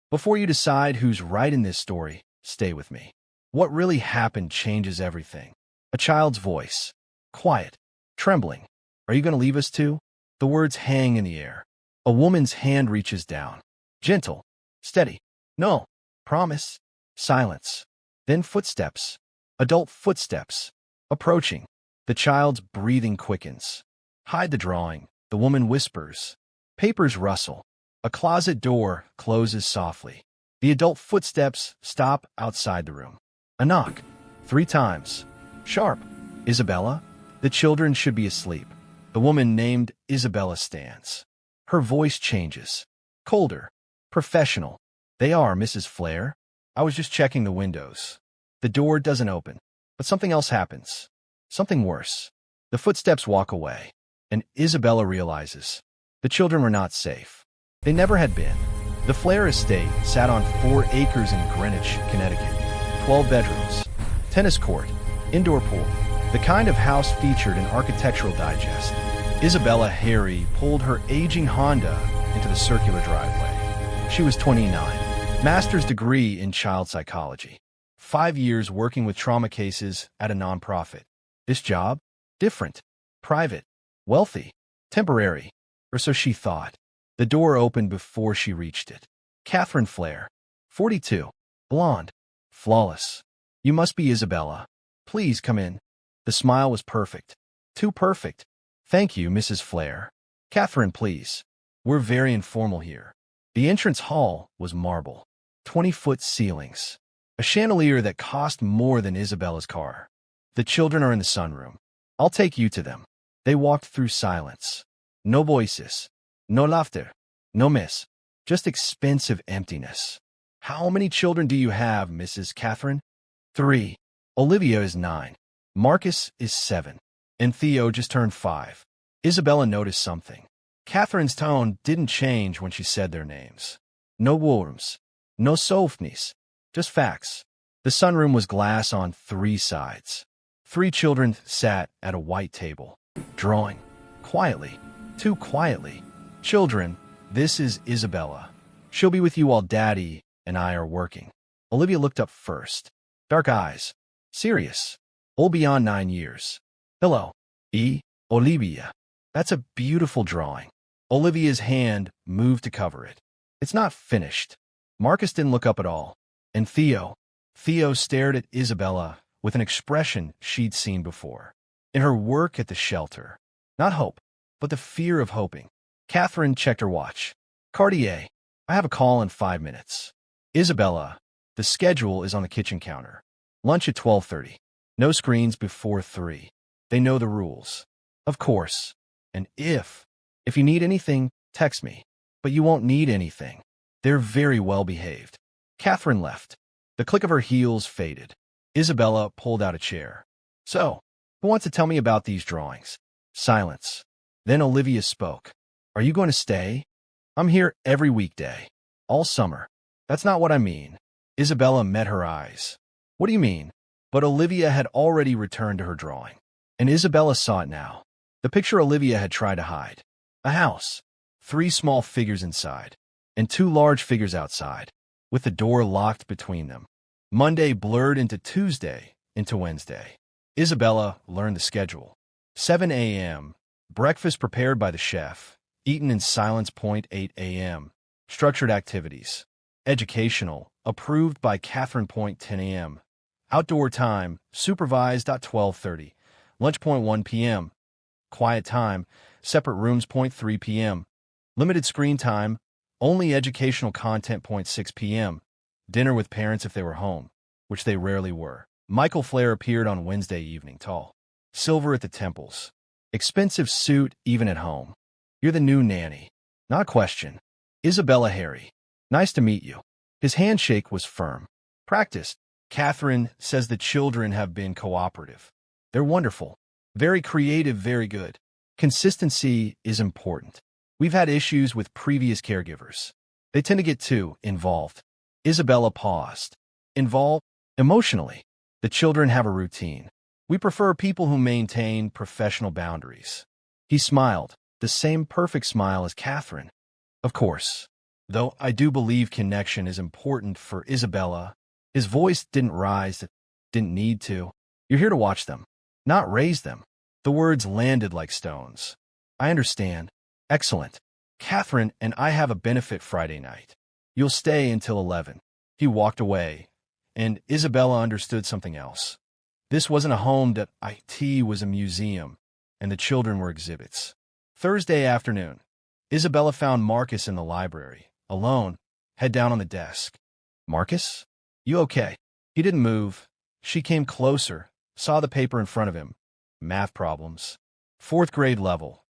Before you decide who's right in this story, stay with me. What really happened changes everything. A child's voice. Quiet. Trembling. Are you going to leave us too? The words hang in the air. A woman's hand reaches down. Gentle. Steady. No. Promise. Silence. Then footsteps. Adult footsteps. Approaching. The child's breathing quickens. Hide the drawing. The woman whispers. Papers rustle. A closet door closes softly. The adult footsteps stop outside the room. A knock. 3 times. Sharp. Isabella? The children should be asleep. The woman named Isabella stands. Her voice changes. Colder. Professional. They are, Mrs. Flair. I was just checking the windows. The door doesn't open, but something else happens. Something worse. The footsteps walk away, and Isabella realizes the children were not safe. They never had been. The Flair estate sat on 4 acres in Greenwich, Connecticut. 12 bedrooms, tennis court, indoor pool, the kind of house featured in Architectural Digest. Isabella Harry pulled her aging Honda into the circular driveway. She was 29, master's degree in child psychology, 5 years working with trauma cases at a nonprofit. This job? Different, private, wealthy, temporary, or so she thought. The door opened before she reached it. Catherine Flair, 42, blonde, flawless. You must be Isabella. Please come in. The smile was perfect. Too perfect. Thank you, Mrs. Flair. Catherine, please. We're very informal here. The entrance hall was marble. 20-foot ceilings. A chandelier that cost more than Isabella's car. The children are in the sunroom. I'll take you to them. They walked through silence. No voices. No laughter. No miss. Just expensive emptiness. How many children do you have, Mrs. Catherine? 3. Olivia is 9. Marcus is 7. And Theo just turned 5. Isabella noticed something. Catherine's tone didn't change when she said their names. No worms. No softness. Just facts. The sunroom was glass on 3 sides. 3 children sat at a white table, drawing. Quietly. Too quietly. Children, this is Isabella. She'll be with you while Daddy and I are working. Olivia looked up first. Dark eyes. Serious. Old beyond 9 years. Hello. Olivia. That's a beautiful drawing. Olivia's hand moved to cover it. It's not finished. Marcus didn't look up at all. And Theo stared at Isabella with an expression she'd seen before. In her work at the shelter. Not hope, but the fear of hoping. Catherine checked her watch. Cartier, I have a call in 5 minutes. Isabella, the schedule is on the kitchen counter. Lunch at 12:30. No screens before 3. They know the rules. Of course. And if you need anything, text me. But you won't need anything. They're very well behaved. Catherine left. The click of her heels faded. Isabella pulled out a chair. So, who wants to tell me about these drawings? Silence. Then Olivia spoke. Are you going to stay? I'm here every weekday. All summer. That's not what I mean. Isabella met her eyes. What do you mean? But Olivia had already returned to her drawing. And Isabella saw it now. The picture Olivia had tried to hide. A house. 3 small figures inside. And 2 large figures outside. With the door locked between them. Monday blurred into Tuesday, into Wednesday. Isabella learned the schedule. 7 a.m. Breakfast prepared by the chef. Eaten in silence. 8 a.m. Structured activities. Educational. Approved by Catherine. 10 a.m. Outdoor time. Supervised. 12:30. Lunch. 1 p.m. Quiet time. Separate rooms. 3 p.m. Limited screen time. Only educational content. 6 p.m. Dinner with parents if they were home, which they rarely were. Michael Flair appeared on Wednesday evening, tall. Silver at the temples. Expensive suit even at home. You're the new nanny. Not a question. Isabella Harry. Nice to meet you. His handshake was firm. Practiced. Catherine says the children have been cooperative. They're wonderful. Very creative, very good. Consistency is important. We've had issues with previous caregivers. They tend to get too involved. Isabella paused. Involved? Emotionally. The children have a routine. We prefer people who maintain professional boundaries. He smiled, the same perfect smile as Catherine. Of course. Though I do believe connection is important for Isabella. His voice didn't rise, it didn't need to. You're here to watch them, not raise them. The words landed like stones. I understand. Excellent. Catherine and I have a benefit Friday night. You'll stay until 11. He walked away, and Isabella understood something else. This wasn't a home that it was a museum, and the children were exhibits. Thursday afternoon, Isabella found Marcus in the library, alone, head down on the desk. Marcus? You okay? He didn't move. She came closer, saw the paper in front of him. Math problems. 4th grade level.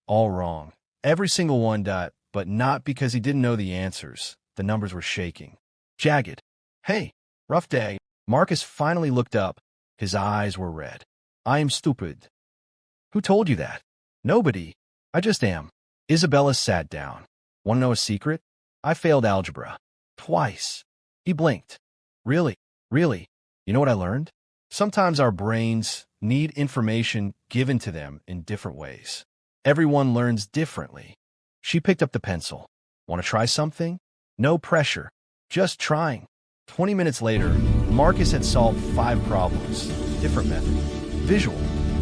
All wrong. Every single one, but not because he didn't know the answers. The numbers were shaking. Jagged. Hey, rough day. Marcus finally looked up. His eyes were red. I am stupid. Who told you that? Nobody. I just am. Isabella sat down. Want to know a secret? I failed algebra. Twice. He blinked. Really? Really? You know what I learned? Sometimes our brains need information given to them in different ways. Everyone learns differently. She picked up the pencil. Want to try something? No pressure. Just trying. 20 minutes later, Marcus had solved 5 problems. Different method. Visual.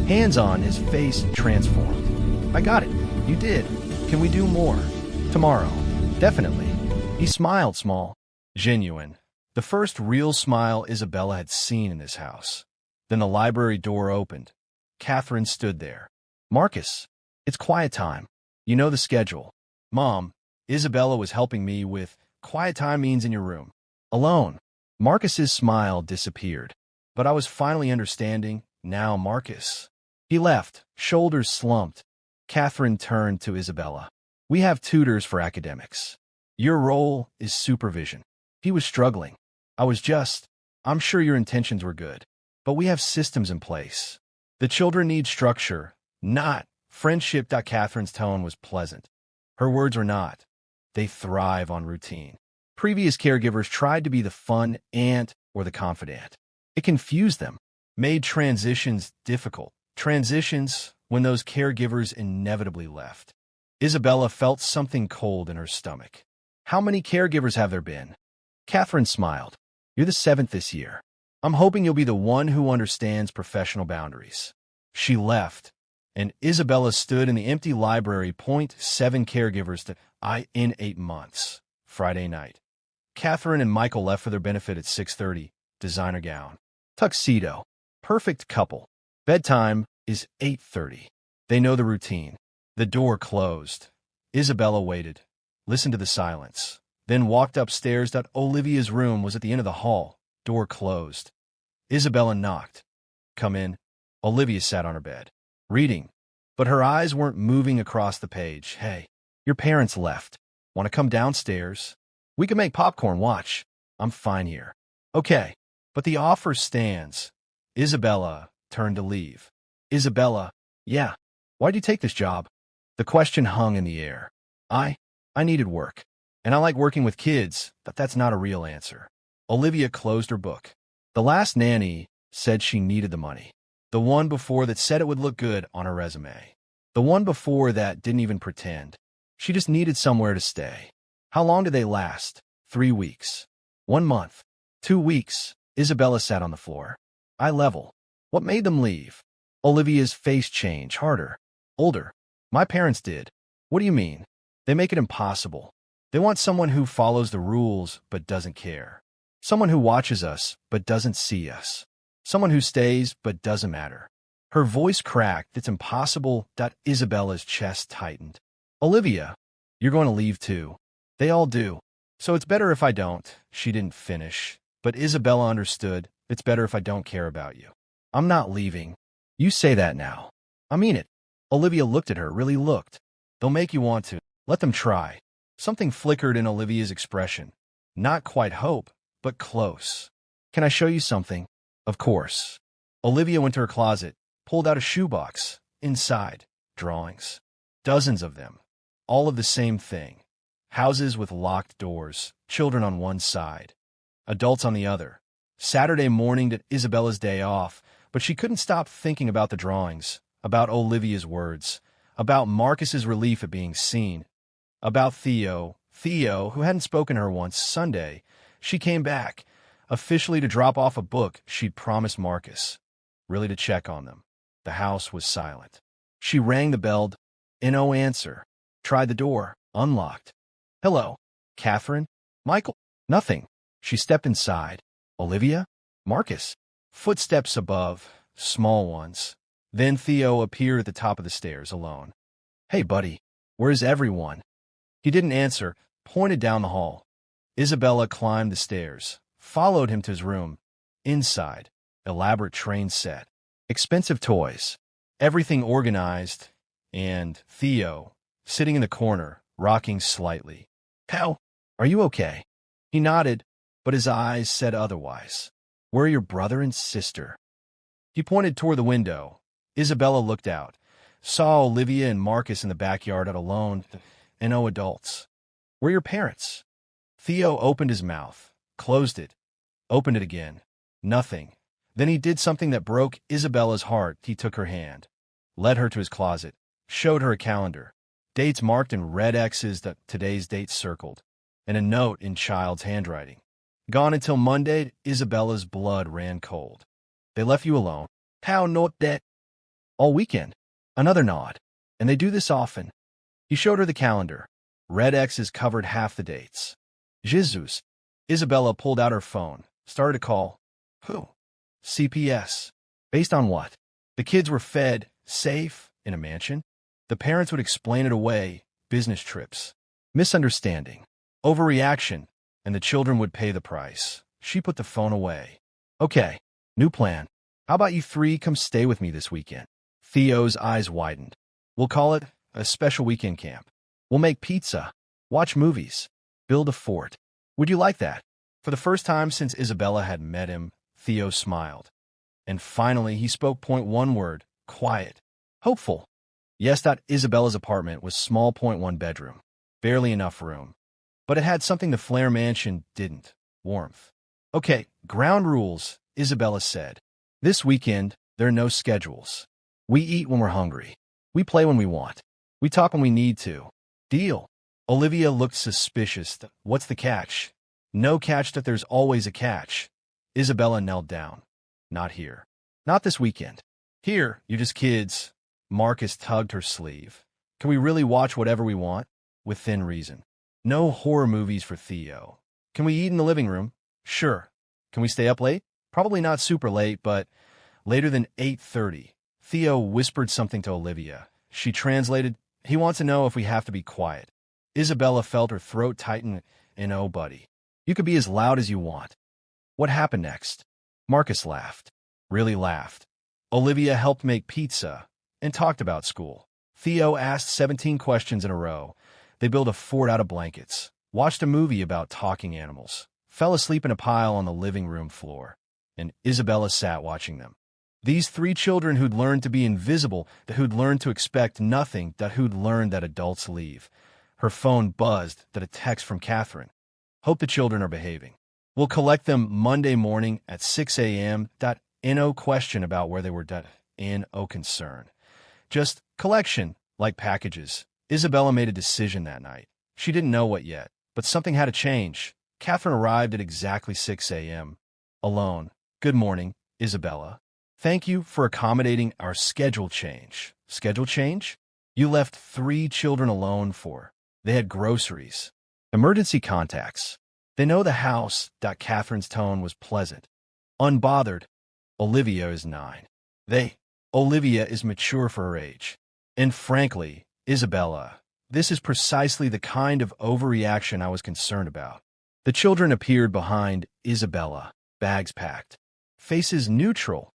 Hands-on, his face transformed. I got it. You did. Can we do more? Tomorrow. Definitely. He smiled small. Genuine. The first real smile Isabella had seen in this house. Then the library door opened. Catherine stood there. Marcus, it's quiet time. You know the schedule. Mom, Isabella was helping me with quiet time means in your room. Alone. Marcus's smile disappeared. But I was finally understanding. Now, Marcus. He left, shoulders slumped. Catherine turned to Isabella. We have tutors for academics. Your role is supervision. He was struggling. I'm sure your intentions were good. But we have systems in place. The children need structure, not friendship. Catherine's tone was pleasant. Her words were not. They thrive on routine. Previous caregivers tried to be the fun aunt or the confidant. It confused them, made transitions difficult. Transitions when those caregivers inevitably left. Isabella felt something cold in her stomach. How many caregivers have there been? Catherine smiled. You're the 7th this year. I'm hoping you'll be the one who understands professional boundaries. She left, and Isabella stood in the empty library. 7 caregivers in 8 months. Friday night. Catherine and Michael left for their benefit at 6:30. Designer gown. Tuxedo. Perfect couple. Bedtime is 8:30. They know the routine. The door closed. Isabella waited, listened to the silence, then walked upstairs. Olivia's room was at the end of the hall. Door closed. Isabella knocked. Come in. Olivia sat on her bed, reading, but her eyes weren't moving across the page. Hey, your parents left. Want to come downstairs? We can make popcorn. Watch. I'm fine here. Okay, but the offer stands. Isabella turned to leave. Isabella, yeah. Why'd you take this job? The question hung in the air. I needed work. And I like working with kids, but that's not a real answer. Olivia closed her book. The last nanny said she needed the money. The one before that said it would look good on her resume. The one before that didn't even pretend. She just needed somewhere to stay. How long did they last? 3 weeks. 1 month. 2 weeks. Isabella sat on the floor. Eye level. What made them leave? Olivia's face changed, harder. Older. My parents did. What do you mean? They make it impossible. They want someone who follows the rules but doesn't care. Someone who watches us but doesn't see us. Someone who stays but doesn't matter. Her voice cracked. It's impossible. Isabella's chest tightened. Olivia, you're going to leave too. They all do. So it's better if I don't. She didn't finish. But Isabella understood. It's better if I don't care about you. I'm not leaving. You say that now. I mean it. Olivia looked at her, really looked. They'll make you want to. Let them try. Something flickered in Olivia's expression. Not quite hope, but close. Can I show you something? Of course. Olivia went to her closet, pulled out a shoebox. Inside, drawings. Dozens of them. All of the same thing. Houses with locked doors, children on one side, adults on the other. Saturday morning at Isabella's day off, but she couldn't stop thinking about the drawings, about Olivia's words, about Marcus's relief at being seen, about Theo Theo, who hadn't spoken to her once Sunday, she came back, officially to drop off a book she'd promised Marcus, really to check on them. The house was silent. She rang the bell, no answer. Tried the door, unlocked. Hello, Catherine? Michael? Nothing. She stepped inside. Olivia? Marcus? Footsteps above, small ones. Then Theo appeared at the top of the stairs, alone. Hey, buddy, where's everyone? He didn't answer, pointed down the hall. Isabella climbed the stairs, followed him to his room. Inside, elaborate train set, expensive toys, everything organized, and Theo, sitting in the corner, rocking slightly. How? Are you okay? He nodded, but his eyes said otherwise. Where are your brother and sister? He pointed toward the window. Isabella looked out, saw Olivia and Marcus in the backyard alone, and no adults. Where are your parents? Theo opened his mouth, closed it, opened it again. Nothing. Then he did something that broke Isabella's heart. He took her hand, led her to his closet, showed her a calendar, dates marked in red X's, that today's date circled, and a note in child's handwriting. Gone until Monday. Isabella's blood ran cold. They left you alone. How not that? All weekend. Another nod. And they do this often. He showed her the calendar. Red X's covered half the dates. Jesus. Isabella pulled out her phone, started to call. Who? CPS. Based on what? The kids were fed, safe, in a mansion. The parents would explain it away, business trips. Misunderstanding. Overreaction, and the children would pay the price. She put the phone away. Okay, new plan. How about you three come stay with me this weekend? Theo's eyes widened. We'll call it a special weekend camp. We'll make pizza, watch movies, build a fort. Would you like that? For the first time since Isabella had met him, Theo smiled. And finally, he spoke one word, quiet, hopeful. Yes, that Isabella's apartment was small, one bedroom, barely enough room. But it had something the Flair mansion didn't, warmth. Okay, ground rules, Isabella said. This weekend, there are no schedules. We eat when we're hungry. We play when we want. We talk when we need to. Deal. Olivia looked suspicious. What's the catch? No catch. That there's always a catch. Isabella knelt down. Not here. Not this weekend. Here, you're just kids. Marcus tugged her sleeve. Can we really watch whatever we want? Within reason. No horror movies for Theo. Can we eat in the living room? Sure. Can we stay up late? Probably not super late, but later than 8:30. Theo whispered something to Olivia. She translated, he wants to know if we have to be quiet. Isabella felt her throat tighten, and oh, buddy, you could be as loud as you want. What happened next? Marcus laughed. Really laughed. Olivia helped make pizza and talked about school. Theo asked 17 questions in a row. They built a fort out of blankets, watched a movie about talking animals, fell asleep in a pile on the living room floor, and Isabella sat watching them. These three children who'd learned to be invisible, who'd learned to expect nothing, who'd learned that adults leave. Her phone buzzed, a text from Catherine. Hope the children are behaving. We'll collect them Monday morning at 6 a.m. No question about where they were. No concern. Just collection, like packages. Isabella made a decision that night. She didn't know what yet, but something had to change. Catherine arrived at exactly 6 a.m. Alone. Good morning, Isabella. Thank you for accommodating our schedule change. Schedule change? You left 3 children alone for. They had groceries. Emergency contacts. They know the house. Catherine's tone was pleasant. Unbothered. Olivia is 9. Olivia is mature for her age. And frankly, Isabella, this is precisely the kind of overreaction I was concerned about. The children appeared behind Isabella, bags packed, faces neutral.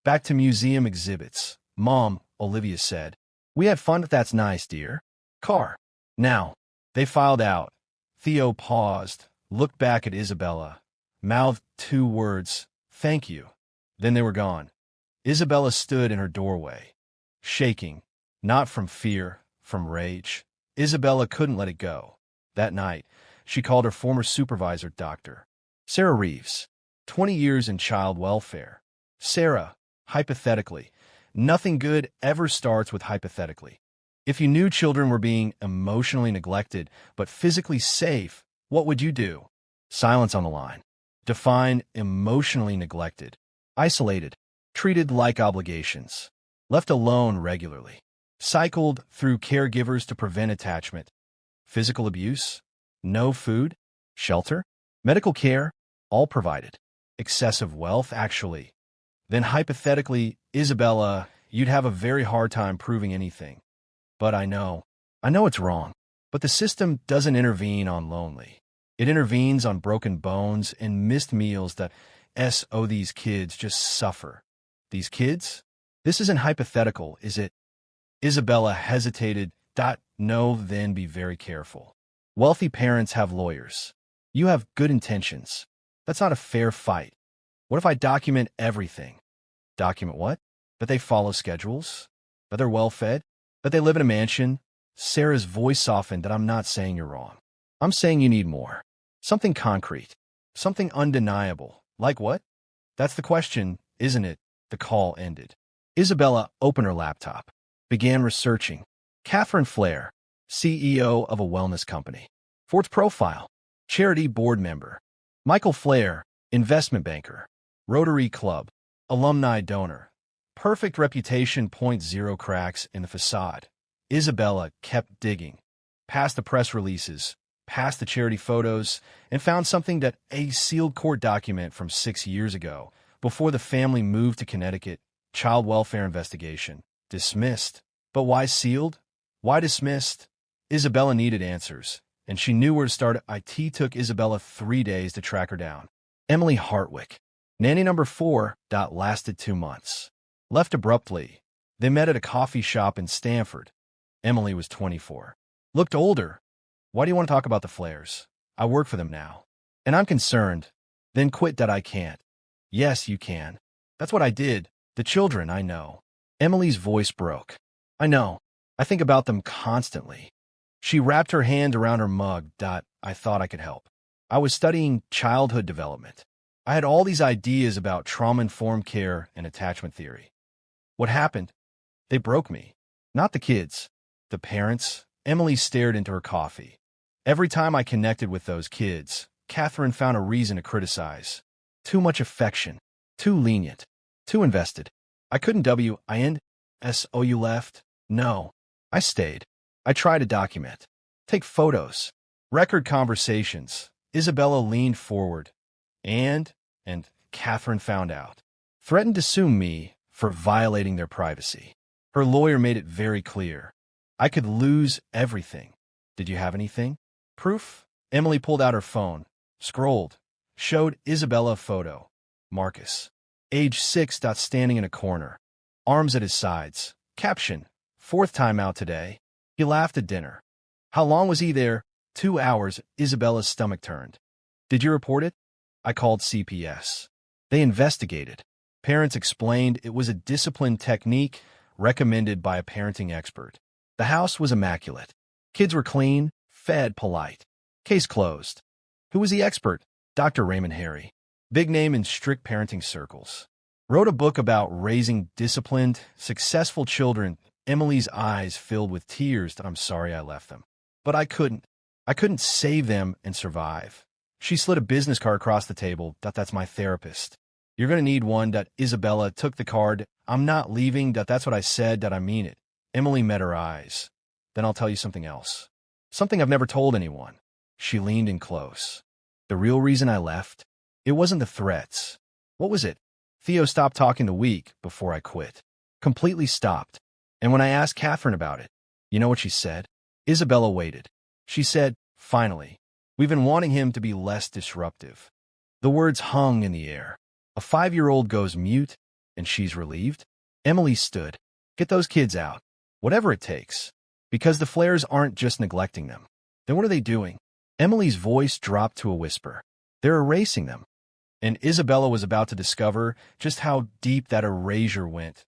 Back to museum exhibits. Mom, Olivia said. We had fun. That's nice, dear. Car. Now. They filed out. Theo paused, looked back at Isabella, mouthed 2 words, thank you. Then they were gone. Isabella stood in her doorway, shaking, not from fear, from rage. Isabella couldn't let it go. That night, she called her former supervisor, Dr. Sarah Reeves, 20 years in child welfare. Sarah, hypothetically, nothing good ever starts with hypothetically. If you knew children were being emotionally neglected but physically safe, what would you do? Silence on the line. Define emotionally neglected. Isolated. Treated like obligations. Left alone regularly. Cycled through caregivers to prevent attachment. Physical abuse. No food. Shelter. Medical care. All provided. Excessive wealth, actually. Then hypothetically, Isabella, you'd have a very hard time proving anything. But I know it's wrong. But the system doesn't intervene on lonely. It intervenes on broken bones and missed meals that these kids just suffer. These kids? This isn't hypothetical, is it? Isabella hesitated. No, then be very careful. Wealthy parents have lawyers. You have good intentions. That's not a fair fight. What if I document everything? Document what? That they follow schedules? That they're well-fed? That they live in a mansion? Sarah's voice softened. That I'm not saying you're wrong. I'm saying you need more. Something concrete. Something undeniable. Like what? That's the question, isn't it? The call ended. Isabella opened her laptop. Began researching. Catherine Flair, CEO of a wellness company. Ford's profile. Charity board member. Michael Flair, investment banker. Rotary Club. Alumni donor. Perfect reputation. .0 cracks in the facade. Isabella kept digging. Past the press releases, past the charity photos, and found something that a sealed court document from 6 years ago, before the family moved to Connecticut. Child welfare investigation. Dismissed. But why sealed? Why dismissed? Isabella needed answers, and she knew where to start. It took Isabella 3 days to track her down. Emily Hartwick. Nanny number 4. Lasted 2 months. Left abruptly. They met at a coffee shop in Stamford. Emily was 24. Looked older. Why do you want to talk about the Flairs? I work for them now. And I'm concerned. Then quit. I can't. Yes, you can. That's what I did. The children, I know. Emily's voice broke. I know. I think about them constantly. She wrapped her hand around her mug. I thought I could help. I was studying childhood development. I had all these ideas about trauma-informed care and attachment theory. What happened? They broke me. Not the kids. The parents. Emily stared into her coffee. Every time I connected with those kids, Catherine found a reason to criticize. Too much affection. Too lenient. Too invested. I couldn't you left? No. I stayed. I tried to document. Take photos. Record conversations. Isabella leaned forward. And Catherine found out. Threatened to sue me for violating their privacy. Her lawyer made it very clear. I could lose everything. Did you have anything? Proof? Emily pulled out her phone. Scrolled. Showed Isabella a photo. Marcus. Age 6. Standing in a corner. Arms at his sides. Caption. 4th time out today. He laughed at dinner. How long was he there? 2 hours. Isabella's stomach turned. Did you report it? I called CPS. They investigated. Parents explained it was a discipline technique recommended by a parenting expert. The house was immaculate. Kids were clean, fed, polite. Case closed. Who was the expert? Dr. Raymond Harry. Big name in strict parenting circles. Wrote a book about raising disciplined, successful children. Emily's eyes filled with tears. I'm sorry I left them. But I couldn't. I couldn't save them and survive. She slid a business card across the table. That's my therapist. You're going to need one. Isabella took the card. I'm not leaving. That's what I said. I mean it. Emily met her eyes. Then I'll tell you something else. Something I've never told anyone. She leaned in close. The real reason I left? It wasn't the threats. What was it? Theo stopped talking the week before I quit. Completely stopped. And when I asked Catherine about it, you know what she said? Isabella waited. She said, finally, we've been wanting him to be less disruptive. The words hung in the air. A 5-year-old goes mute, and she's relieved. Emily stood. Get those kids out. Whatever it takes. Because the Flairs aren't just neglecting them. Then what are they doing? Emily's voice dropped to a whisper. They're erasing them. And Isabella was about to discover just how deep that erasure went.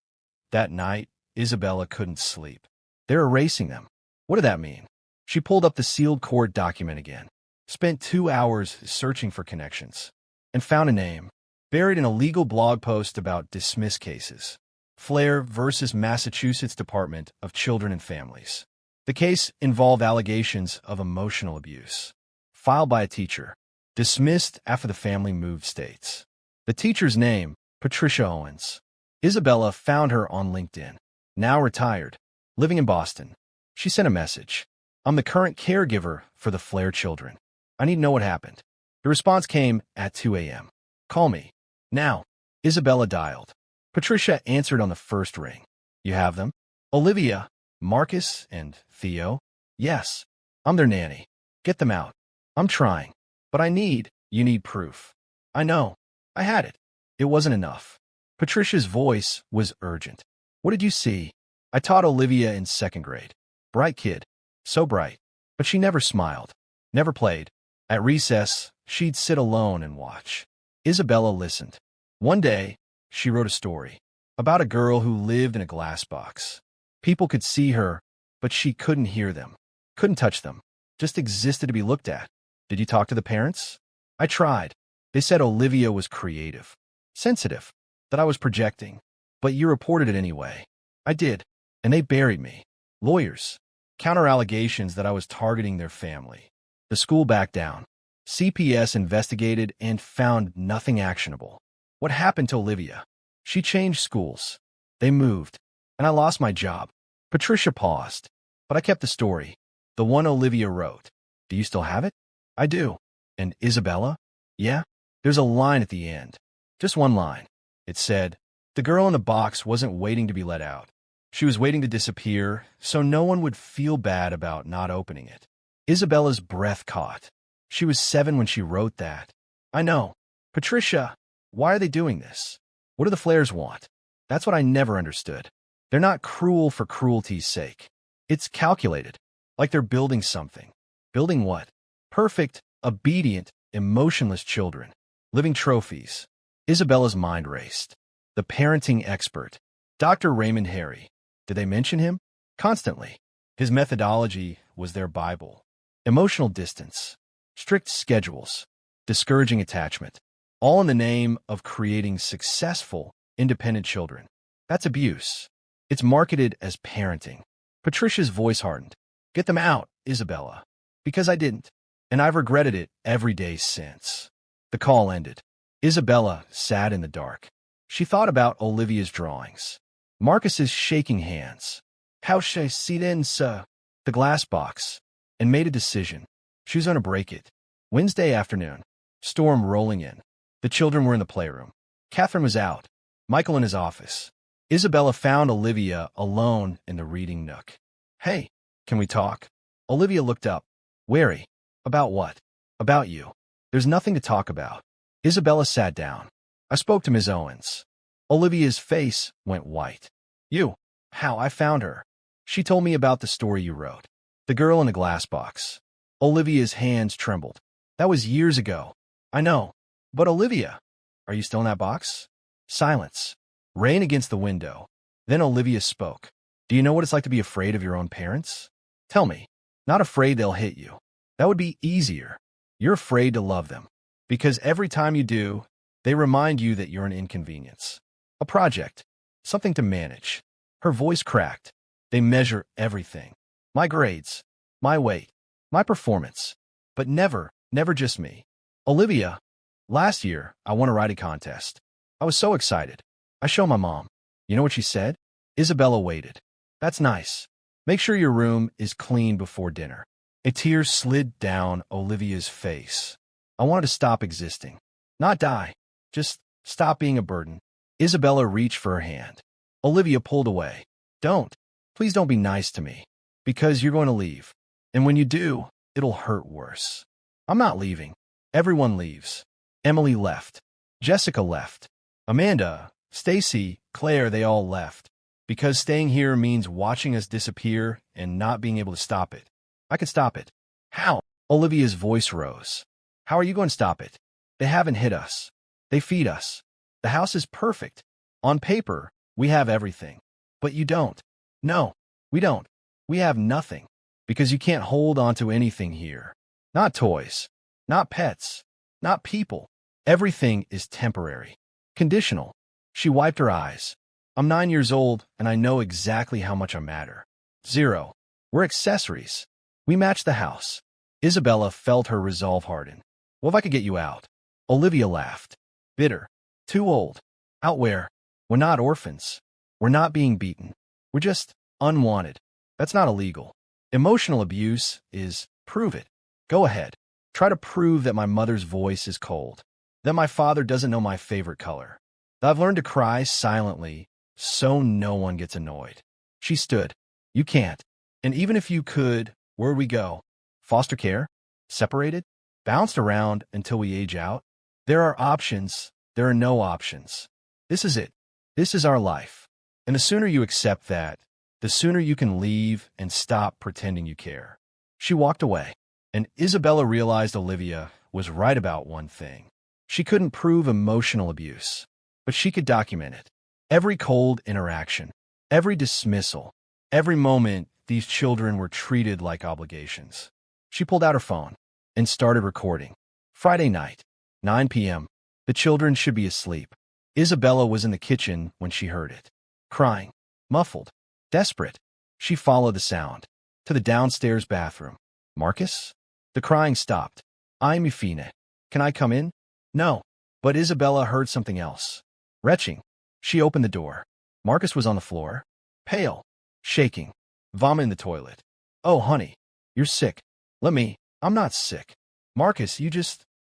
That night, Isabella couldn't sleep. They're erasing them. What did that mean? She pulled up the sealed court document again. Spent 2 hours searching for connections. And found a name. Buried in a legal blog post about dismissed cases. Flair versus Massachusetts Department of Children and Families. The case involved allegations of emotional abuse, filed by a teacher, dismissed after the family moved states. The teacher's name, Patricia Owens. Isabella found her on LinkedIn. Now retired, living in Boston. She sent a message. I'm the current caregiver for the Flair children. I need to know what happened. The response came at 2 a.m. Call me. Now. Isabella dialed. Patricia answered on the first ring. You have them? Olivia, Marcus, and Theo? Yes. I'm their nanny. Get them out. I'm trying. But you need proof. I know. I had it. It wasn't enough. Patricia's voice was urgent. What did you see? I taught Olivia in 2nd grade. Bright kid. So bright. But she never smiled. Never played. At recess, she'd sit alone and watch. Isabella listened. One day, she wrote a story about a girl who lived in a glass box. People could see her, but she couldn't hear them, couldn't touch them, just existed to be looked at. Did you talk to the parents? I tried. They said Olivia was creative, sensitive, that I was projecting. But you reported it anyway. I did, and they buried me. Lawyers. Counter-allegations that I was targeting their family. The school backed down. CPS investigated and found nothing actionable. What happened to Olivia? She changed schools. They moved, and I lost my job. Patricia paused, but I kept the story, the one Olivia wrote. Do you still have it? I do. And Isabella? Yeah? There's a line at the end. Just one line. It said, the girl in the box wasn't waiting to be let out. She was waiting to disappear, so no one would feel bad about not opening it. Isabella's breath caught. She was 7 when she wrote that. I know. Patricia, why are they doing this? What do the Flairs want? That's what I never understood. They're not cruel for cruelty's sake. It's calculated, like they're building something. Building what? Perfect, obedient, emotionless children. Living trophies. Isabella's mind raced. The parenting expert, Dr. Raymond Harry. Did they mention him? Constantly. His methodology was their Bible. Emotional distance. Strict schedules. Discouraging attachment. All in the name of creating successful, independent children. That's abuse. It's marketed as parenting. Patricia's voice hardened. Get them out, Isabella. Because I didn't. And I've regretted it every day since. The call ended. Isabella sat in the dark. She thought about Olivia's drawings. Marcus's shaking hands. How should I see in, sir? The glass box. And made a decision. She was going to break it. Wednesday afternoon. Storm rolling in. The children were in the playroom. Catherine was out. Michael in his office. Isabella found Olivia alone in the reading nook. Hey, can we talk? Olivia looked up. Wary. About what? About you. There's nothing to talk about. Isabella sat down. I spoke to Ms. Owens. Olivia's face went white. You. How? I found her. She told me about the story you wrote. The girl in the glass box. Olivia's hands trembled. That was years ago. I know. But Olivia, are you still in that box? Silence. Rain against the window. Then Olivia spoke. Do you know what it's like to be afraid of your own parents? Tell me. Not afraid they'll hit you. That would be easier. You're afraid to love them. Because every time you do, they remind you that you're an inconvenience. A project. Something to manage. Her voice cracked. They measure everything. My grades. My weight. My performance. But never just me. Olivia, last year, I won a writing contest. I was so excited. I showed my mom. You know what she said? Isabella waited. That's nice. Make sure your room is clean before dinner. A tear slid down Olivia's face. I wanted to stop existing. Not die. Just stop being a burden. Isabella reached for her hand. Olivia pulled away. Don't. Please don't be nice to me. Because you're going to leave. And when you do, it'll hurt worse. I'm not leaving. Everyone leaves. Emily left. Jessica left. Amanda, Stacy, Claire, they all left. Because staying here means watching us disappear and not being able to stop it. I could stop it. How? Olivia's voice rose. How are you going to stop it? They haven't hit us. They feed us. The house is perfect. On paper, we have everything. But you don't. No, we don't. We have nothing. Because you can't hold on to anything here. Not toys. Not pets. Not people. Everything is temporary. Conditional. She wiped her eyes. I'm 9 years old, and I know exactly how much I matter. 0. We're accessories. We match the house. Isabella felt her resolve harden. What if I could get you out? Olivia laughed. Bitter. Too old. Out where? We're not orphans. We're not being beaten. We're just unwanted. That's not illegal. Emotional abuse is, prove it. Go ahead. Try to prove that my mother's voice is cold, that my father doesn't know my favorite color, that I've learned to cry silently so no one gets annoyed. She stood. You can't. And even if you could, where'd we go? Foster care? Separated? Bounced around until we age out? There are options. There are no options. This is it. This is our life. And the sooner you accept that, the sooner you can leave and stop pretending you care. She walked away, and Isabella realized Olivia was right about one thing. She couldn't prove emotional abuse, but she could document it. Every cold interaction, every dismissal, every moment these children were treated like obligations. She pulled out her phone and started recording. Friday night, 9 p.m. The children should be asleep. Isabella was in the kitchen when she heard it. Crying, muffled, desperate. She followed the sound to the downstairs bathroom. Marcus? The crying stopped. I'm Ifine. Can I come in? No. But Isabella heard something else. Retching. She opened the door. Marcus was on the floor, pale, shaking, vomit in the toilet. Oh, honey, you're sick. I'm not sick. Marcus,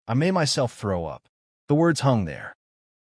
I made myself throw up. The words hung there.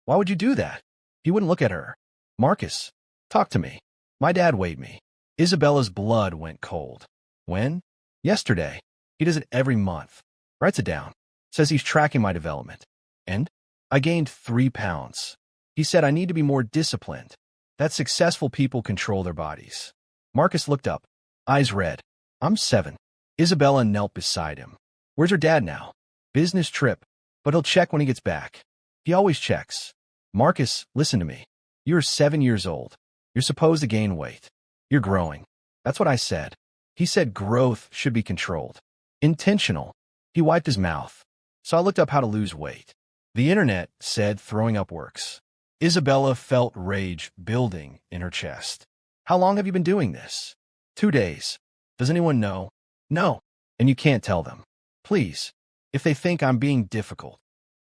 Why would you do that? He wouldn't look at her. Marcus, talk to me. My dad weighed me. Isabella's blood went cold. When? Yesterday. He does it every month. Writes it down. Says he's tracking my development. And? I gained 3 pounds. He said I need to be more disciplined. That successful people control their bodies. Marcus looked up, eyes red. I'm 7. Isabella knelt beside him. Where's her dad now? Business trip, but he'll check when he gets back. He always checks. Marcus, listen to me. You're 7 years old. You're supposed to gain weight. You're growing. That's what I said. He said growth should be controlled. Intentional. He wiped his mouth. So I looked up how to lose weight. The internet said throwing up works. Isabella felt rage building in her chest. How long have you been doing this? 2 days. Does anyone know? No. And you can't tell them. Please. If they think I'm being difficult.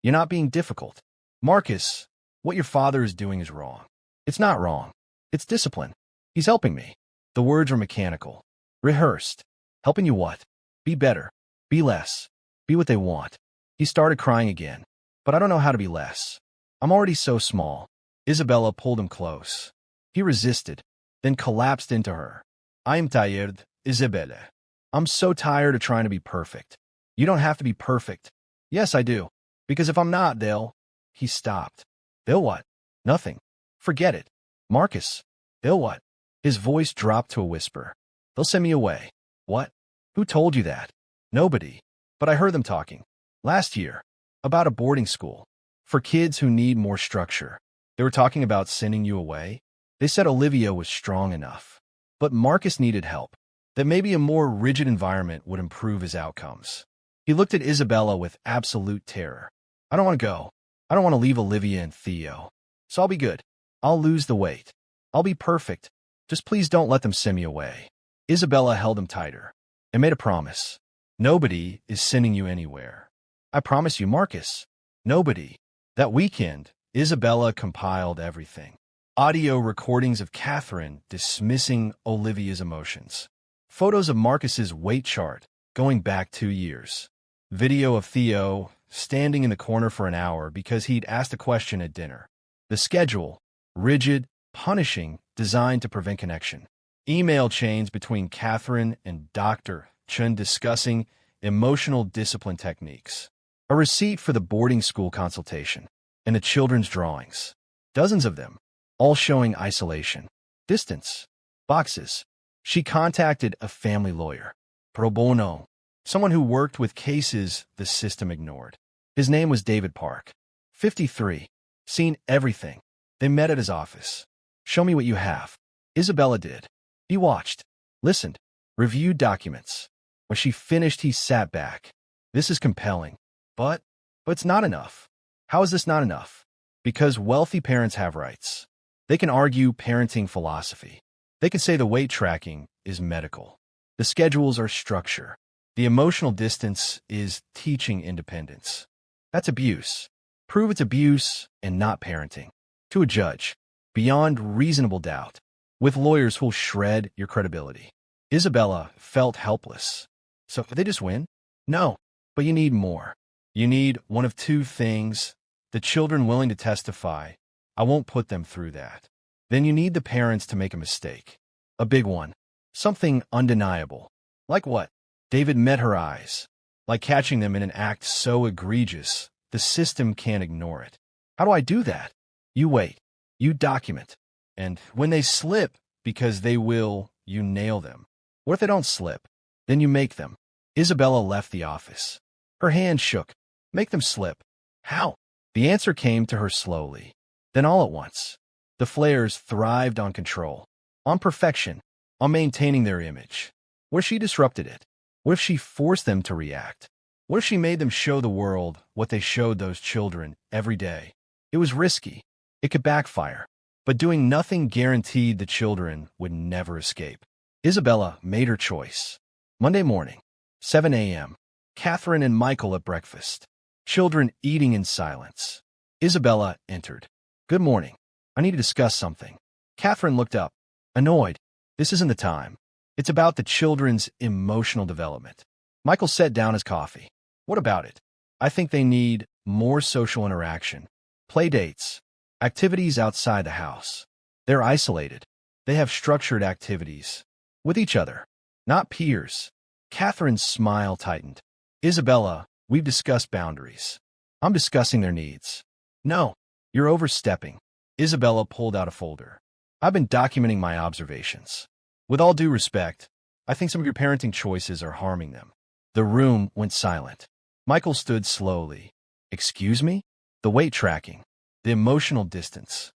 You're not being difficult. Marcus, what your father is doing is wrong. It's not wrong. It's discipline. He's helping me. The words were mechanical. Rehearsed. Helping you what? Be better. Be less. Be what they want. He started crying again. But I don't know how to be less. I'm already so small. Isabella pulled him close. He resisted, then collapsed into her. I'm tired, Isabella. I'm so tired of trying to be perfect. You don't have to be perfect. Yes, I do. Because if I'm not, they'll... He stopped. They'll what? Nothing. Forget it. Marcus. They'll what? His voice dropped to a whisper. They'll send me away. What? Who told you that? Nobody. But I heard them talking. Last year. About a boarding school. For kids who need more structure. They were talking about sending you away. They said Olivia was strong enough. But Marcus needed help. That maybe a more rigid environment would improve his outcomes. He looked at Isabella with absolute terror. I don't want to go. I don't want to leave Olivia and Theo. So I'll be good. I'll lose the weight. I'll be perfect. Just please don't let them send me away. Isabella held him tighter and made a promise. Nobody is sending you anywhere. I promise you, Marcus. Nobody. That weekend, Isabella compiled everything. Audio recordings of Catherine dismissing Olivia's emotions. Photos of Marcus's weight chart going back 2 years. Video of Theo standing in the corner for an hour because he'd asked a question at dinner. The schedule, rigid, punishing, designed to prevent connection. Email chains between Catherine and Dr. Chun discussing emotional discipline techniques. A receipt for the boarding school consultation. And the children's drawings. Dozens of them, all showing isolation, distance, boxes. She contacted a family lawyer, pro bono, someone who worked with cases the system ignored. His name was David Park, 53, seen everything. They met at his office. Show me what you have. Isabella did. He watched, listened, reviewed documents. When she finished, he sat back. This is compelling, but it's not enough. How is this not enough? Because wealthy parents have rights. They can argue parenting philosophy. They can say the weight tracking is medical. The schedules are structure. The emotional distance is teaching independence. That's abuse. Prove it's abuse and not parenting. To a judge, beyond reasonable doubt, with lawyers who'll shred your credibility. Isabella felt helpless. So did they just win? No, but you need more. You need one of two things: the children willing to testify, I won't put them through that. Then you need the parents to make a mistake. A big one. Something undeniable. Like what? David met her eyes. Like catching them in an act so egregious, the system can't ignore it. How do I do that? You wait. You document. And when they slip, because they will, you nail them. What if they don't slip? Then you make them. Isabella left the office. Her hand shook. Make them slip. How? The answer came to her slowly. Then all at once. The Flares thrived on control, on perfection, on maintaining their image. What if she disrupted it? What if she forced them to react? What if she made them show the world what they showed those children every day? It was risky. It could backfire. But doing nothing guaranteed the children would never escape. Isabella made her choice. Monday morning, 7 a.m. Catherine and Michael at breakfast. Children eating in silence. Isabella entered. Good morning. I need to discuss something. Catherine looked up, annoyed. This isn't the time. It's about the children's emotional development. Michael set down his coffee. What about it? I think they need more social interaction. Play dates. Activities outside the house. They're isolated. They have structured activities. With each other. Not peers. Catherine's smile tightened. Isabella, we've discussed boundaries. I'm discussing their needs. No, you're overstepping. Isabella pulled out a folder. I've been documenting my observations. With all due respect, I think some of your parenting choices are harming them. The room went silent. Michael stood slowly. Excuse me? The weight tracking. The emotional distance.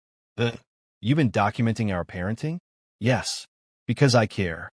You've been documenting our parenting? Yes, because I care.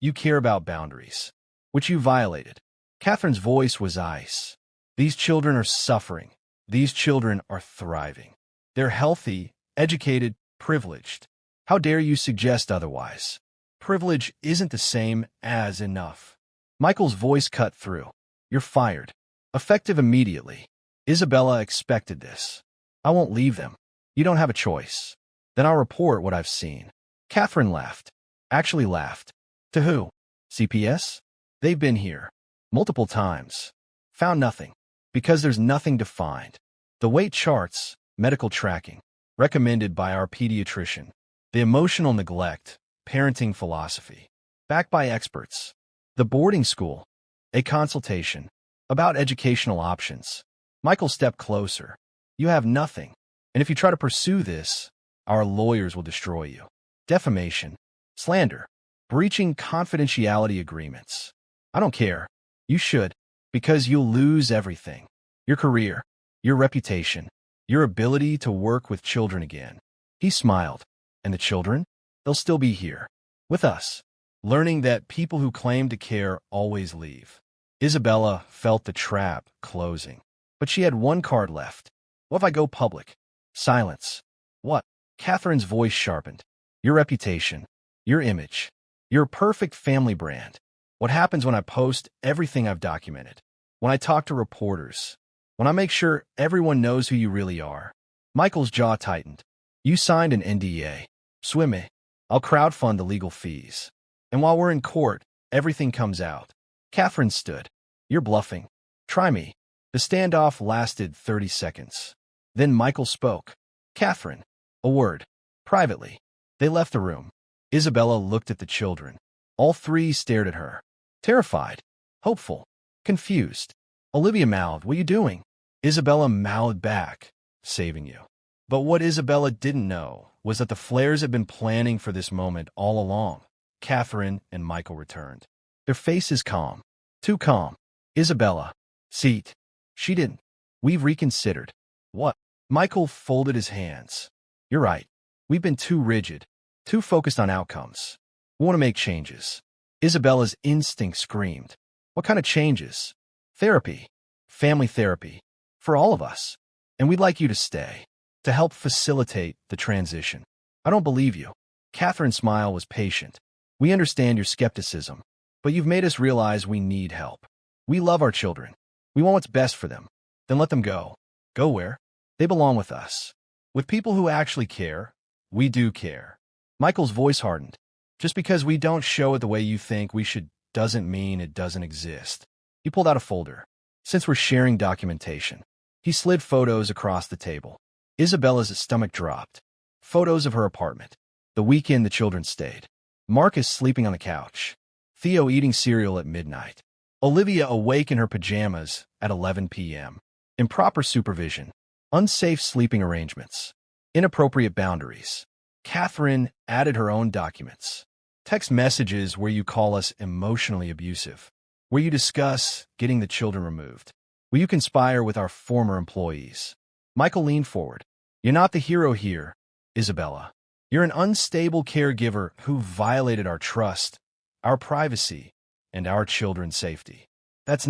You care about boundaries, which you violated. Catherine's voice was ice. These children are suffering. These children are thriving. They're healthy, educated, privileged. How dare you suggest otherwise? Privilege isn't the same as enough. Michael's voice cut through. You're fired. Effective immediately. Isabella expected this. I won't leave them. You don't have a choice. Then I'll report what I've seen. Catherine laughed. Actually laughed. To who? CPS? They've been here. Multiple times. Found nothing. Because there's nothing to find. The weight charts, medical tracking, recommended by our pediatrician. The emotional neglect, parenting philosophy, backed by experts. The boarding school, a consultation, about educational options. Michael stepped closer. You have nothing. And if you try to pursue this, our lawyers will destroy you. Defamation, slander, breaching confidentiality agreements. I don't care. You should, because you'll lose everything. Your career, your reputation, your ability to work with children again. He smiled. And the children? They'll still be here. With us. Learning that people who claim to care always leave. Isabella felt the trap closing. But she had one card left. What if I go public? Silence. What? Catherine's voice sharpened. Your reputation. Your image. Your perfect family brand. What happens when I post everything I've documented? When I talk to reporters? When I make sure everyone knows who you really are? Michael's jaw tightened. You signed an NDA. Swim me. I'll crowdfund the legal fees. And while we're in court, everything comes out. Catherine stood. You're bluffing. Try me. The standoff lasted 30 seconds. Then Michael spoke. Catherine. A word. Privately. They left the room. Isabella looked at the children. All three stared at her. Terrified. Hopeful. Confused. Olivia mouthed, what are you doing? Isabella mouthed back. Saving you. But what Isabella didn't know was that the Flares had been planning for this moment all along. Catherine and Michael returned. Their faces calm. Too calm. Isabella. Seat. She didn't. We've reconsidered. What? Michael folded his hands. You're right. We've been too rigid. Too focused on outcomes. We want to make changes. Isabella's instinct screamed. What kind of changes? Therapy. Family therapy. For all of us. And we'd like you to stay. to help facilitate the transition. I don't believe you. Catherine's smile was patient. We understand your skepticism, but you've made us realize we need help. We love our children. We want what's best for them. Then let them go. Go where? They belong with us. With people who actually care. We do care. Michael's voice hardened. Just because we don't show it the way you think we should doesn't mean it doesn't exist. He pulled out a folder. Since we're sharing documentation. He slid photos across the table. Isabella's stomach dropped. Photos of her apartment. The weekend the children stayed. Marcus sleeping on the couch. Theo eating cereal at midnight. Olivia awake in her pajamas at 11 p.m. Improper supervision. Unsafe sleeping arrangements. Inappropriate boundaries. Catherine added her own documents. Text messages where you call us emotionally abusive. Where you discuss getting the children removed. Where you conspire with our former employees. Michael leaned forward. You're not the hero here, Isabella. You're an unstable caregiver who violated our trust, our privacy, and our children's safety. That's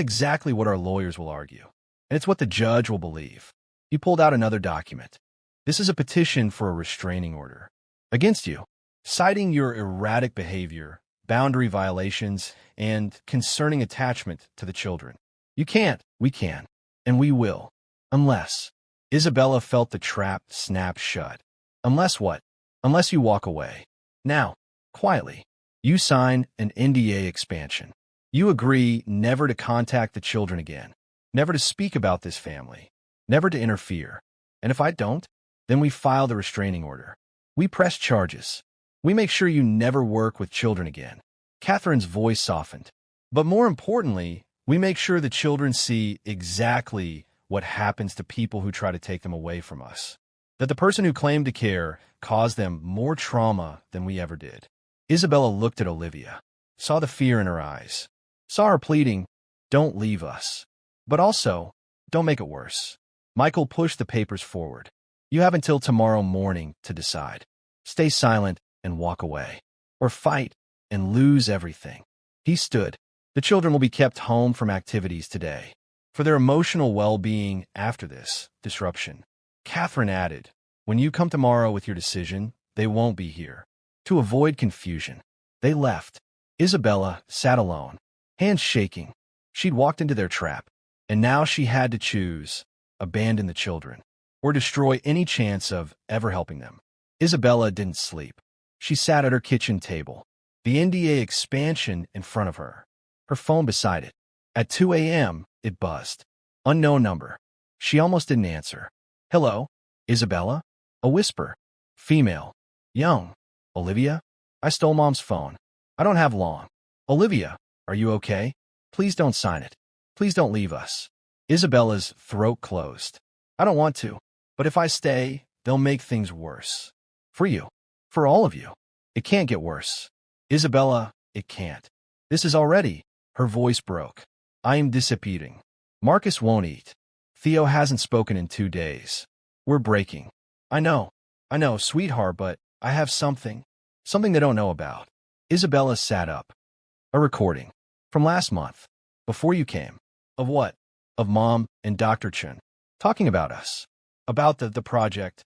exactly what our lawyers will argue. And it's what the judge will believe. He pulled out another document. This is a petition for a restraining order against you, citing your erratic behavior, boundary violations, and concerning attachment to the children. You can't, we can, and we will. Unless. Isabella felt the trap snap shut. Unless what? Unless you walk away. Now, quietly. You sign an NDA expansion. You agree never to contact the children again. Never to speak about this family. Never to interfere. And if I don't, then we file the restraining order. We press charges. We make sure you never work with children again. Catherine's voice softened. But more importantly, we make sure the children see exactly what happens to people who try to take them away from us. That the person who claimed to care caused them more trauma than we ever did. Isabella looked at Olivia, saw the fear in her eyes, saw her pleading, don't leave us. But also, don't make it worse. Michael pushed the papers forward. You have until tomorrow morning to decide. Stay silent and walk away. Or fight and lose everything. He stood. The children will be kept home from activities today. For their emotional well-being after this disruption. Catherine added, when you come tomorrow with your decision, they won't be here. To avoid confusion. They left. Isabella sat alone, hands shaking. She'd walked into their trap, and now she had to choose, abandon the children, or destroy any chance of ever helping them. Isabella didn't sleep. She sat at her kitchen table, the NDA expansion in front of her, her phone beside it. At 2 a.m., it buzzed. Unknown number. She almost didn't answer. Hello, Isabella? A whisper. Female. Young. Olivia? I stole Mom's phone. I don't have long. Olivia, are you okay? Please don't sign it. Please don't leave us. Isabella's throat closed. I don't want to, but if I stay, they'll make things worse. For you. For all of you. It can't get worse. Isabella, it can't. This is already. Her voice broke. I am disappearing. Marcus won't eat. Theo hasn't spoken in 2 days. We're breaking. I know, sweetheart, but I have something they don't know about. Isabella sat up. A recording. From last month. Before you came. Of what? Of Mom and Dr. Chen. Talking about us. About the project.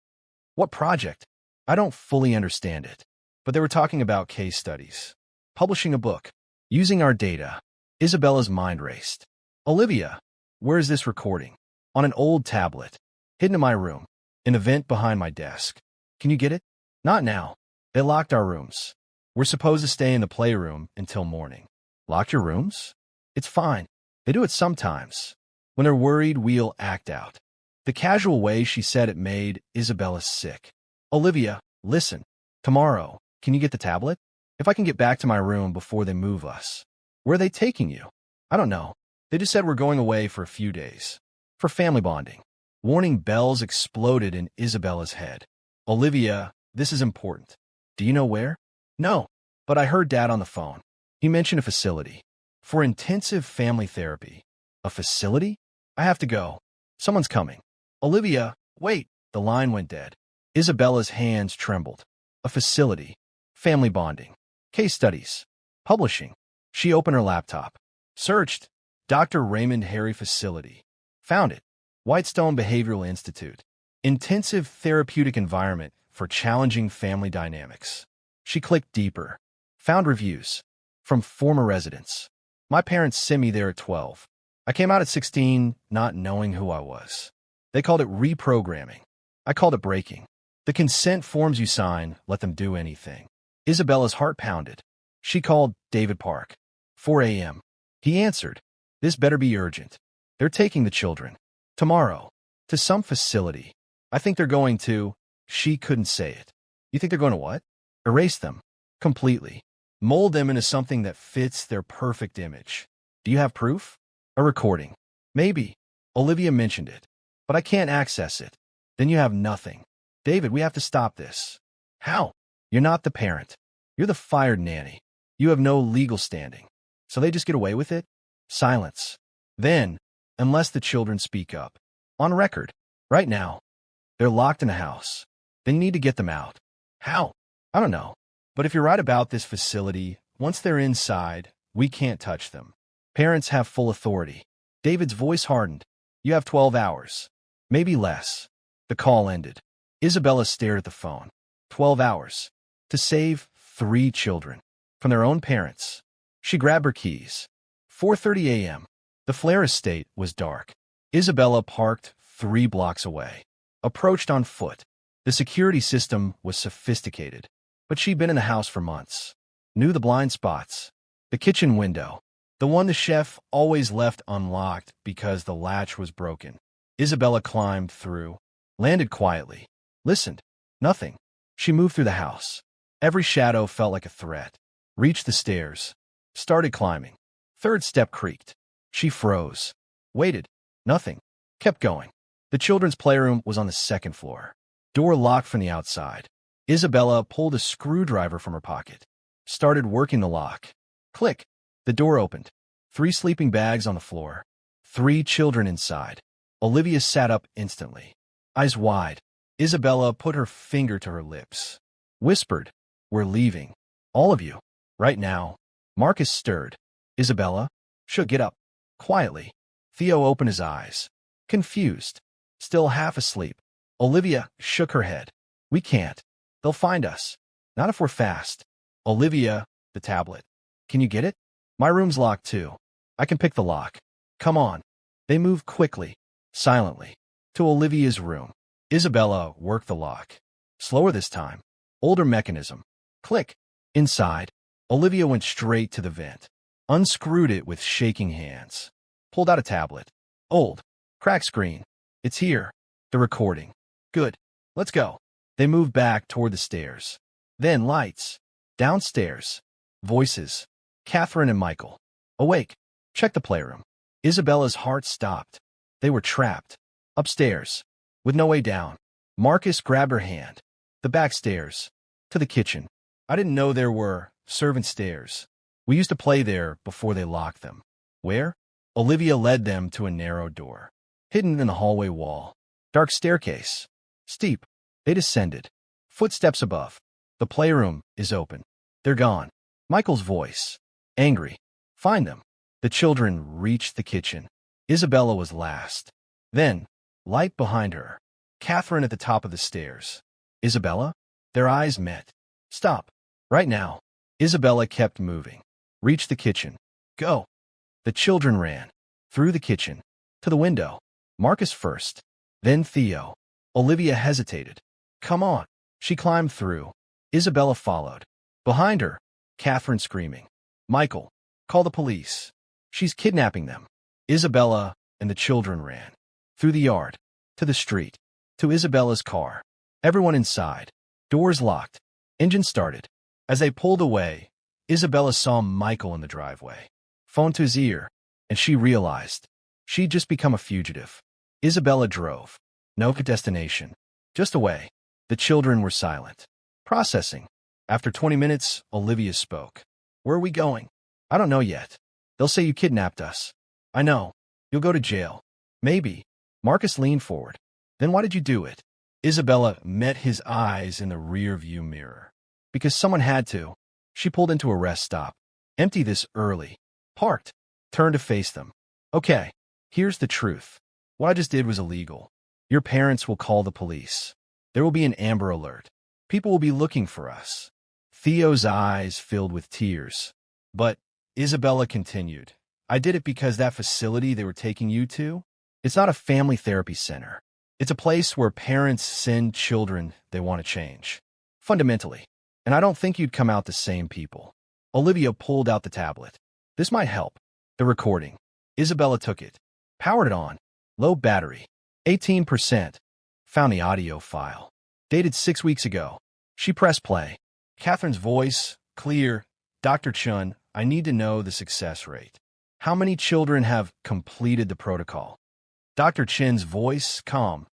What project? I don't fully understand it. But they were talking about case studies. Publishing a book. Using our data. Isabella's mind raced. Olivia, where is this recording? On an old tablet. Hidden in my room. An event behind my desk. Can you get it? Not now. They locked our rooms. We're supposed to stay in the playroom until morning. Locked your rooms? It's fine. They do it sometimes. When they're worried, we'll act out. The casual way she said it made Isabella sick. Olivia, listen. Tomorrow, can you get the tablet? If I can get back to my room before they move us. Where are they taking you? I don't know. They just said we're going away for a few days. For family bonding. Warning bells exploded in Isabella's head. Olivia, this is important. Do you know where? No, but I heard Dad on the phone. He mentioned a facility. For intensive family therapy. A facility? I have to go. Someone's coming. Olivia, wait. The line went dead. Isabella's hands trembled. A facility. Family bonding. Case studies. Publishing. She opened her laptop. Searched. Dr. Raymond Harry Facility. Found it. Whitestone Behavioral Institute. Intensive therapeutic environment for challenging family dynamics. She clicked deeper. Found reviews from former residents. My parents sent me there at 12. I came out at 16, not knowing who I was. They called it reprogramming. I called it breaking. The consent forms you sign let them do anything. Isabella's heart pounded. She called David Park. 4 a.m. He answered. This better be urgent. They're taking the children. Tomorrow. To some facility. I think they're going to. She couldn't say it. You think they're going to what? Erase them. Completely. Mold them into something that fits their perfect image. Do you have proof? A recording. Maybe. Olivia mentioned it. But I can't access it. Then you have nothing. David, we have to stop this. How? You're not the parent. You're the fired nanny. You have no legal standing. So they just get away with it? Silence. Then, unless the children speak up. On record. Right now. They're locked in a house. Then you need to get them out. How? I don't know. But if you're right about this facility, once they're inside, we can't touch them. Parents have full authority. David's voice hardened. You have 12 hours. Maybe less. The call ended. Isabella stared at the phone. 12 hours. To save 3 children. From their own parents. She grabbed her keys. 4:30 a.m. The Flair estate was dark. Isabella parked 3 blocks away. Approached on foot. The security system was sophisticated. But she'd been in the house for months. Knew the blind spots. The kitchen window. The one the chef always left unlocked because the latch was broken. Isabella climbed through. Landed quietly. Listened. Nothing. She moved through the house. Every shadow felt like a threat. Reached the stairs. Started climbing. 3rd step creaked. She froze. Waited. Nothing. Kept going. The children's playroom was on the 2nd floor. Door locked from the outside. Isabella pulled a screwdriver from her pocket. Started working the lock. Click. The door opened. 3 sleeping bags on the floor. 3 children inside. Olivia sat up instantly. Eyes wide. Isabella put her finger to her lips. Whispered. We're leaving. All of you. Right now. Marcus stirred. Isabella? Should get up. Quietly. Theo opened his eyes. Confused. Still half asleep. Olivia shook her head. We can't. They'll find us. Not if we're fast. Olivia, the tablet. Can you get it? My room's locked too. I can pick the lock. Come on. They moved quickly, silently, to Olivia's room. Isabella worked the lock. Slower this time. Older mechanism. Click. Inside. Olivia went straight to the vent. Unscrewed it with shaking hands. Pulled out a tablet. Old. Cracked screen. It's here. The recording. Good. Let's go. They moved back toward the stairs. Then lights. Downstairs. Voices. Catherine and Michael. Awake. Check the playroom. Isabella's heart stopped. They were trapped. Upstairs. With no way down. Marcus grabbed her hand. The back stairs. To the kitchen. I didn't know there were servant stairs. We used to play there before they locked them. Where? Olivia led them to a narrow door. Hidden in the hallway wall. Dark staircase. Steep. They descended. Footsteps above. The playroom is open. They're gone. Michael's voice. Angry. Find them. The children reached the kitchen. Isabella was last. Then, light behind her. Catherine at the top of the stairs. Isabella? Their eyes met. Stop. Right now. Isabella kept moving. Reached the kitchen. Go. The children ran. Through the kitchen. To the window. Marcus first. Then Theo. Olivia hesitated. Come on. She climbed through. Isabella followed. Behind her. Catherine screaming. Michael. Call the police. She's kidnapping them. Isabella and the children ran. Through the yard. To the street. To Isabella's car. Everyone inside. Doors locked. Engine started. As they pulled away, Isabella saw Michael in the driveway. Phone to his ear, and she realized she'd just become a fugitive. Isabella drove. No destination. Just away. The children were silent. Processing. After 20 minutes, Olivia spoke. Where are we going? I don't know yet. They'll say you kidnapped us. I know. You'll go to jail. Maybe. Marcus leaned forward. Then why did you do it? Isabella met his eyes in the rear-view mirror. Because someone had to. She pulled into a rest stop. Empty this early. Parked. Turned to face them. Okay. Here's the truth. What I just did was illegal. Your parents will call the police. There will be an Amber Alert. People will be looking for us. Theo's eyes filled with tears. But Isabella continued, I did it because that facility they were taking you to, it's not a family therapy center. It's a place where parents send children they want to change. Fundamentally. And I don't think you'd come out the same people. Olivia pulled out the tablet. This might help. The recording. Isabella took it. Powered it on. Low battery. 18%. Found the audio file. Dated 6 weeks ago. She pressed play. Catherine's voice, clear. Dr. Chun, I need to know the success rate. How many children have completed the protocol? Dr. Chin's voice, calm.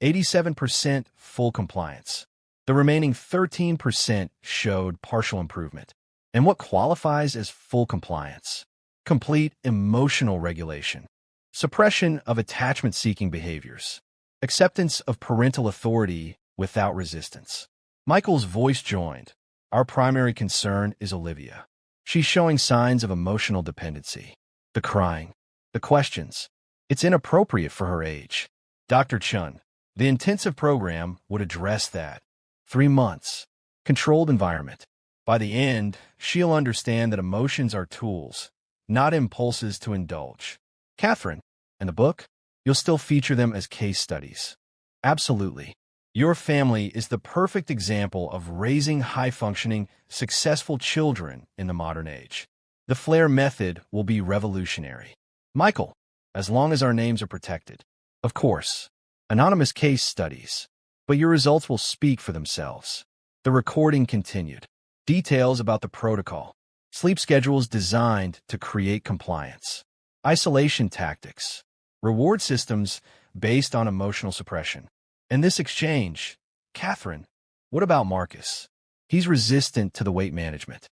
87% full compliance. The remaining 13% showed partial improvement. And what qualifies as full compliance? Complete emotional regulation. Suppression of attachment-seeking behaviors. Acceptance of parental authority without resistance. Michael's voice joined. Our primary concern is Olivia. She's showing signs of emotional dependency. The crying. The questions. It's inappropriate for her age. Dr. Chun, the intensive program would address that. 3 months. Controlled environment. By the end, she'll understand that emotions are tools, not impulses to indulge. Catherine, in the book, you'll still feature them as case studies. Absolutely. Your family is the perfect example of raising high-functioning, successful children in the modern age. The Flair method will be revolutionary. Michael, as long as our names are protected. Of course. Anonymous case studies. But your results will speak for themselves. The recording continued. Details about the protocol. Sleep schedules designed to create compliance. Isolation tactics. Reward systems based on emotional suppression. In this exchange, Catherine, what about Marcus? He's resistant to the weight management.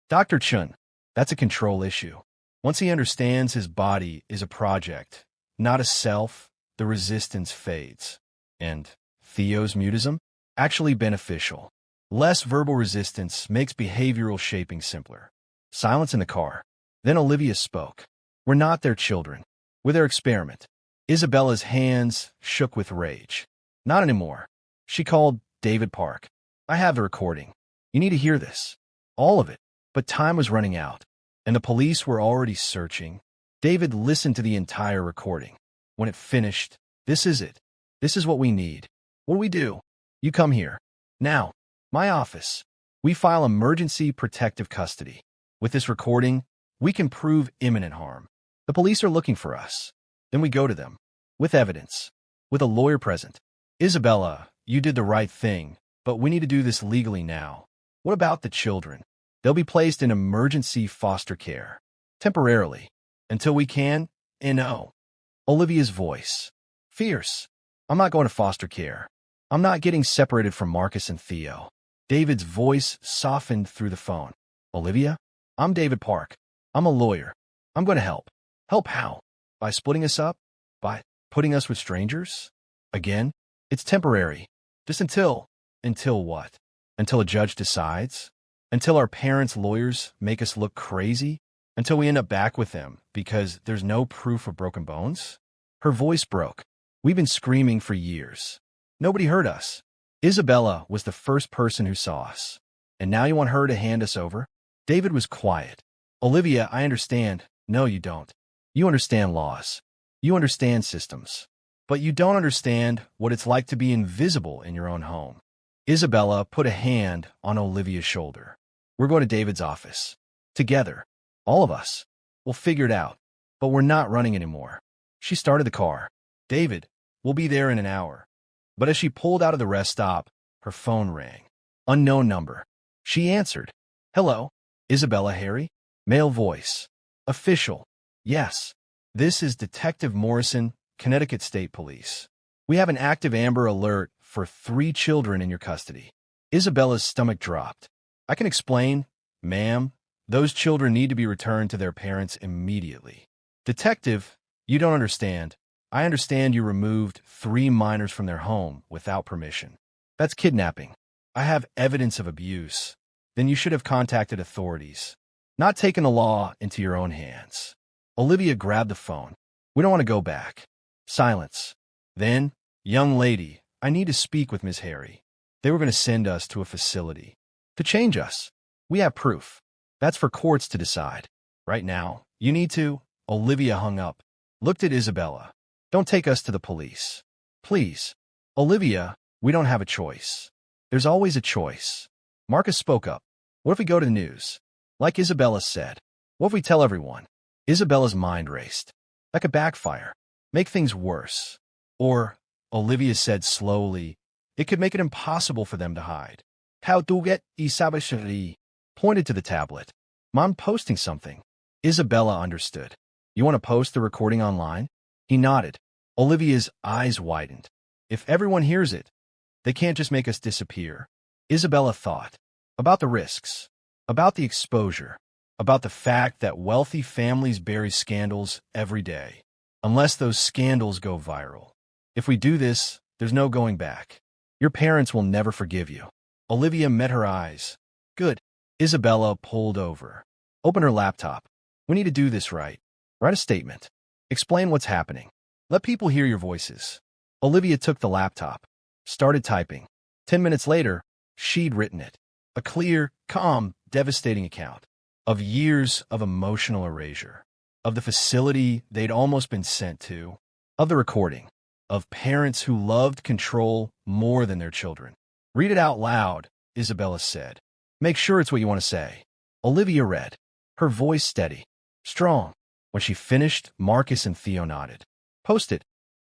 Dr. Chun, that's a control issue. Once he understands his body is a project, not a self, the resistance fades. And Theo's mutism? Actually beneficial. Less verbal resistance makes behavioral shaping simpler. Silence in the car. Then Olivia spoke. We're not their children. We're their experiment. Isabella's hands shook with rage. Not anymore. She called David Park. I have the recording. You need to hear this. All of it. But time was running out. And the police were already searching. David listened to the entire recording. When it finished, this is it. This is what we need. What do we do? You come here. Now. My office. We file emergency protective custody. With this recording, we can prove imminent harm. The police are looking for us. Then we go to them. With evidence. With a lawyer present. Isabella, you did the right thing, but we need to do this legally now. What about the children? They'll be placed in emergency foster care. Temporarily. Until we can, no. Olivia's voice. Fierce. I'm not going to foster care. I'm not getting separated from Marcus and Theo. David's voice softened through the phone. Olivia? I'm David Park. I'm a lawyer. I'm going to help. Help how? By splitting us up? By putting us with strangers? Again? It's temporary. Just until. Until what? Until a judge decides? Until our parents' lawyers make us look crazy? Until we end up back with them because there's no proof of broken bones? Her voice broke. We've been screaming for years. Nobody heard us. Isabella was the first person who saw us. And now you want her to hand us over? David was quiet. Olivia, I understand. No, you don't. You understand laws. You understand systems. But you don't understand what it's like to be invisible in your own home. Isabella put a hand on Olivia's shoulder. We're going to David's office. Together. All of us. We'll figure it out. But we're not running anymore. She started the car. David, we'll be there in an hour. But as she pulled out of the rest stop, her phone rang. Unknown number. She answered. Hello, Isabella Harry? Male voice. Official. Yes. This is Detective Morrison, Connecticut State Police. We have an active Amber Alert for 3 children in your custody. Isabella's stomach dropped. I can explain, ma'am. Those children need to be returned to their parents immediately. Detective, you don't understand. I understand you removed 3 minors from their home without permission. That's kidnapping. I have evidence of abuse. Then you should have contacted authorities, not taken the law into your own hands. Olivia grabbed the phone. We don't want to go back. Silence. Then, Young lady, I need to speak with Miss Harry. They were going to send us to a facility to change us. We have proof. That's for courts to decide. Right now, you need to. Olivia hung up, looked at Isabella. Don't take us to the police. Please. Olivia, we don't have a choice. There's always a choice. Marcus spoke up. What if we go to the news? Like Isabella said. What if we tell everyone? Isabella's mind raced. That could backfire. Make things worse. Or, Olivia said slowly, it could make it impossible for them to hide. How do get Isabella? Pointed to the tablet. Mom posting something. Isabella understood. You want to post the recording online? He nodded. Olivia's eyes widened. If everyone hears it, they can't just make us disappear. Isabella thought. About the risks. About the exposure. About the fact that wealthy families bury scandals every day. Unless those scandals go viral. If we do this, there's no going back. Your parents will never forgive you. Olivia met her eyes. Good. Isabella pulled over. Open her laptop. We need to do this right. Write a statement. Explain what's happening. Let people hear your voices. Olivia took the laptop. Started typing. 10 minutes later, she'd written it. A clear, calm, devastating account of years of emotional erasure. Of the facility they'd almost been sent to. Of the recording. Of parents who loved control more than their children. Read it out loud, Isabella said. Make sure it's what you want to say. Olivia read. Her voice steady. Strong. When she finished, Marcus and Theo nodded. Post it,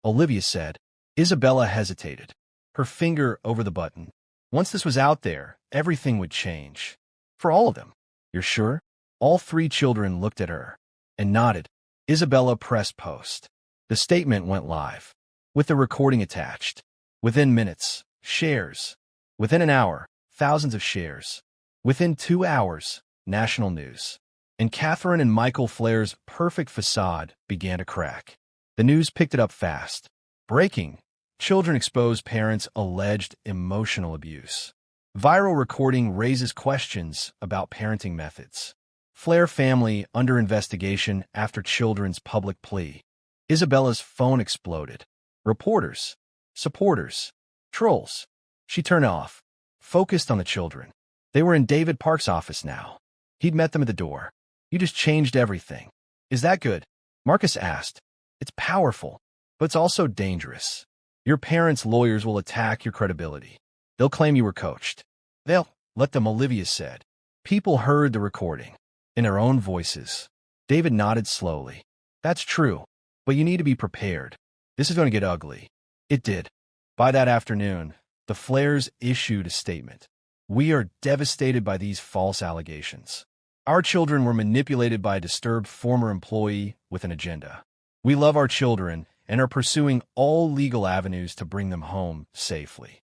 Olivia said. Isabella hesitated. Her finger over the button. Once this was out there, everything would change. For all of them. You're sure? All three children looked at her and nodded. Isabella pressed post. The statement went live. With the recording attached. Within minutes, shares. Within an hour, thousands of shares. Within 2 hours, national news. And Catherine and Michael Flair's perfect facade began to crack. The news picked it up fast. Breaking. Children expose parents' alleged emotional abuse. Viral recording raises questions about parenting methods. Flair family under investigation after children's public plea. Isabella's phone exploded. Reporters. Supporters. Trolls. She turned off. Focused on the children. They were in David Park's office now. He'd met them at the door. You just changed everything. Is that good? Marcus asked. It's powerful, but it's also dangerous. Your parents' lawyers will attack your credibility. They'll claim you were coached. They'll let them, Olivia said. People heard the recording. In their own voices. David nodded slowly. That's true, but you need to be prepared. This is going to get ugly. It did. By that afternoon, the Flairs issued a statement. We are devastated by these false allegations. Our children were manipulated by a disturbed former employee with an agenda. We love our children and are pursuing all legal avenues to bring them home safely.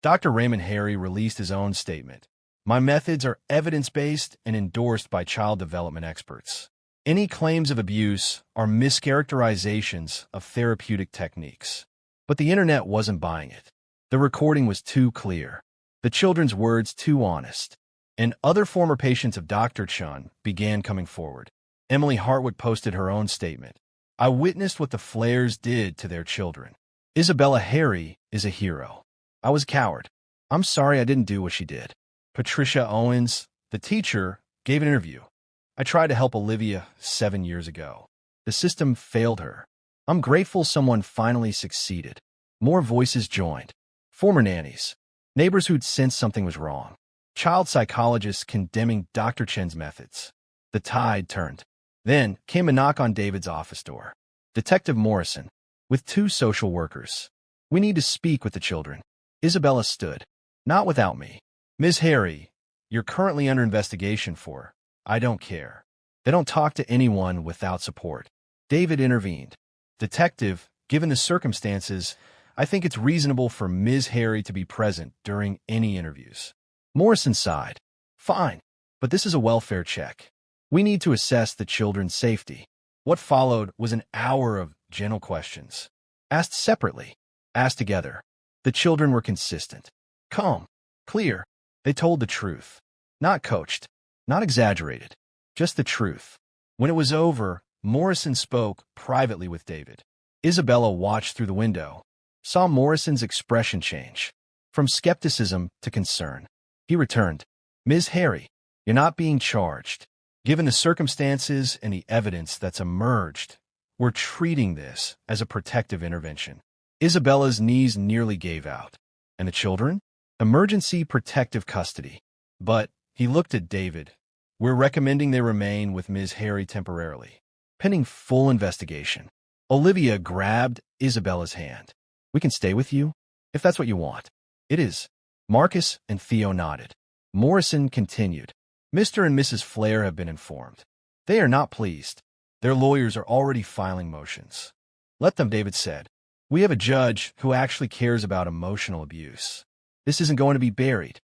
Dr. Raymond Harry released his own statement. My methods are evidence-based and endorsed by child development experts. Any claims of abuse are mischaracterizations of therapeutic techniques. But the internet wasn't buying it. The recording was too clear. The children's words too honest. And other former patients of Dr. Chun began coming forward. Emily Hartwood posted her own statement. I witnessed what the Flairs did to their children. Isabella Harry is a hero. I was a coward. I'm sorry I didn't do what she did. Patricia Owens, the teacher, gave an interview. I tried to help Olivia 7 years ago. The system failed her. I'm grateful someone finally succeeded. More voices joined. Former nannies. Neighbors who'd sensed something was wrong. Child psychologists condemning Dr. Chen's methods. The tide turned. Then came a knock on David's office door. Detective Morrison, with 2 social workers. We need to speak with the children. Isabella stood. Not without me. Ms. Harry, you're currently under investigation for. I don't care. They don't talk to anyone without support. David intervened. Detective, given the circumstances, I think it's reasonable for Ms. Harry to be present during any interviews. Morrison sighed. Fine, but this is a welfare check. We need to assess the children's safety. What followed was an hour of gentle questions. Asked separately. Asked together. The children were consistent. Calm. Clear. They told the truth. Not coached. Not exaggerated. Just the truth. When it was over, Morrison spoke privately with David. Isabella watched through the window. saw Morrison's expression change from skepticism to concern. He returned, "Ms. Harry, you're not being charged. Given the circumstances and the evidence that's emerged, we're treating this as a protective intervention." Isabella's knees nearly gave out. "And the children?" "Emergency protective custody." But he looked at David. "We're recommending they remain with Ms. Harry temporarily, pending full investigation." Olivia grabbed Isabella's hand. "We can stay with you, if that's what you want." "It is." Marcus and Theo nodded. Morrison continued, "Mr. and Mrs. Flair have been informed. They are not pleased. Their lawyers are already filing motions." "Let them," David said. "We have a judge who actually cares about emotional abuse. This isn't going to be buried."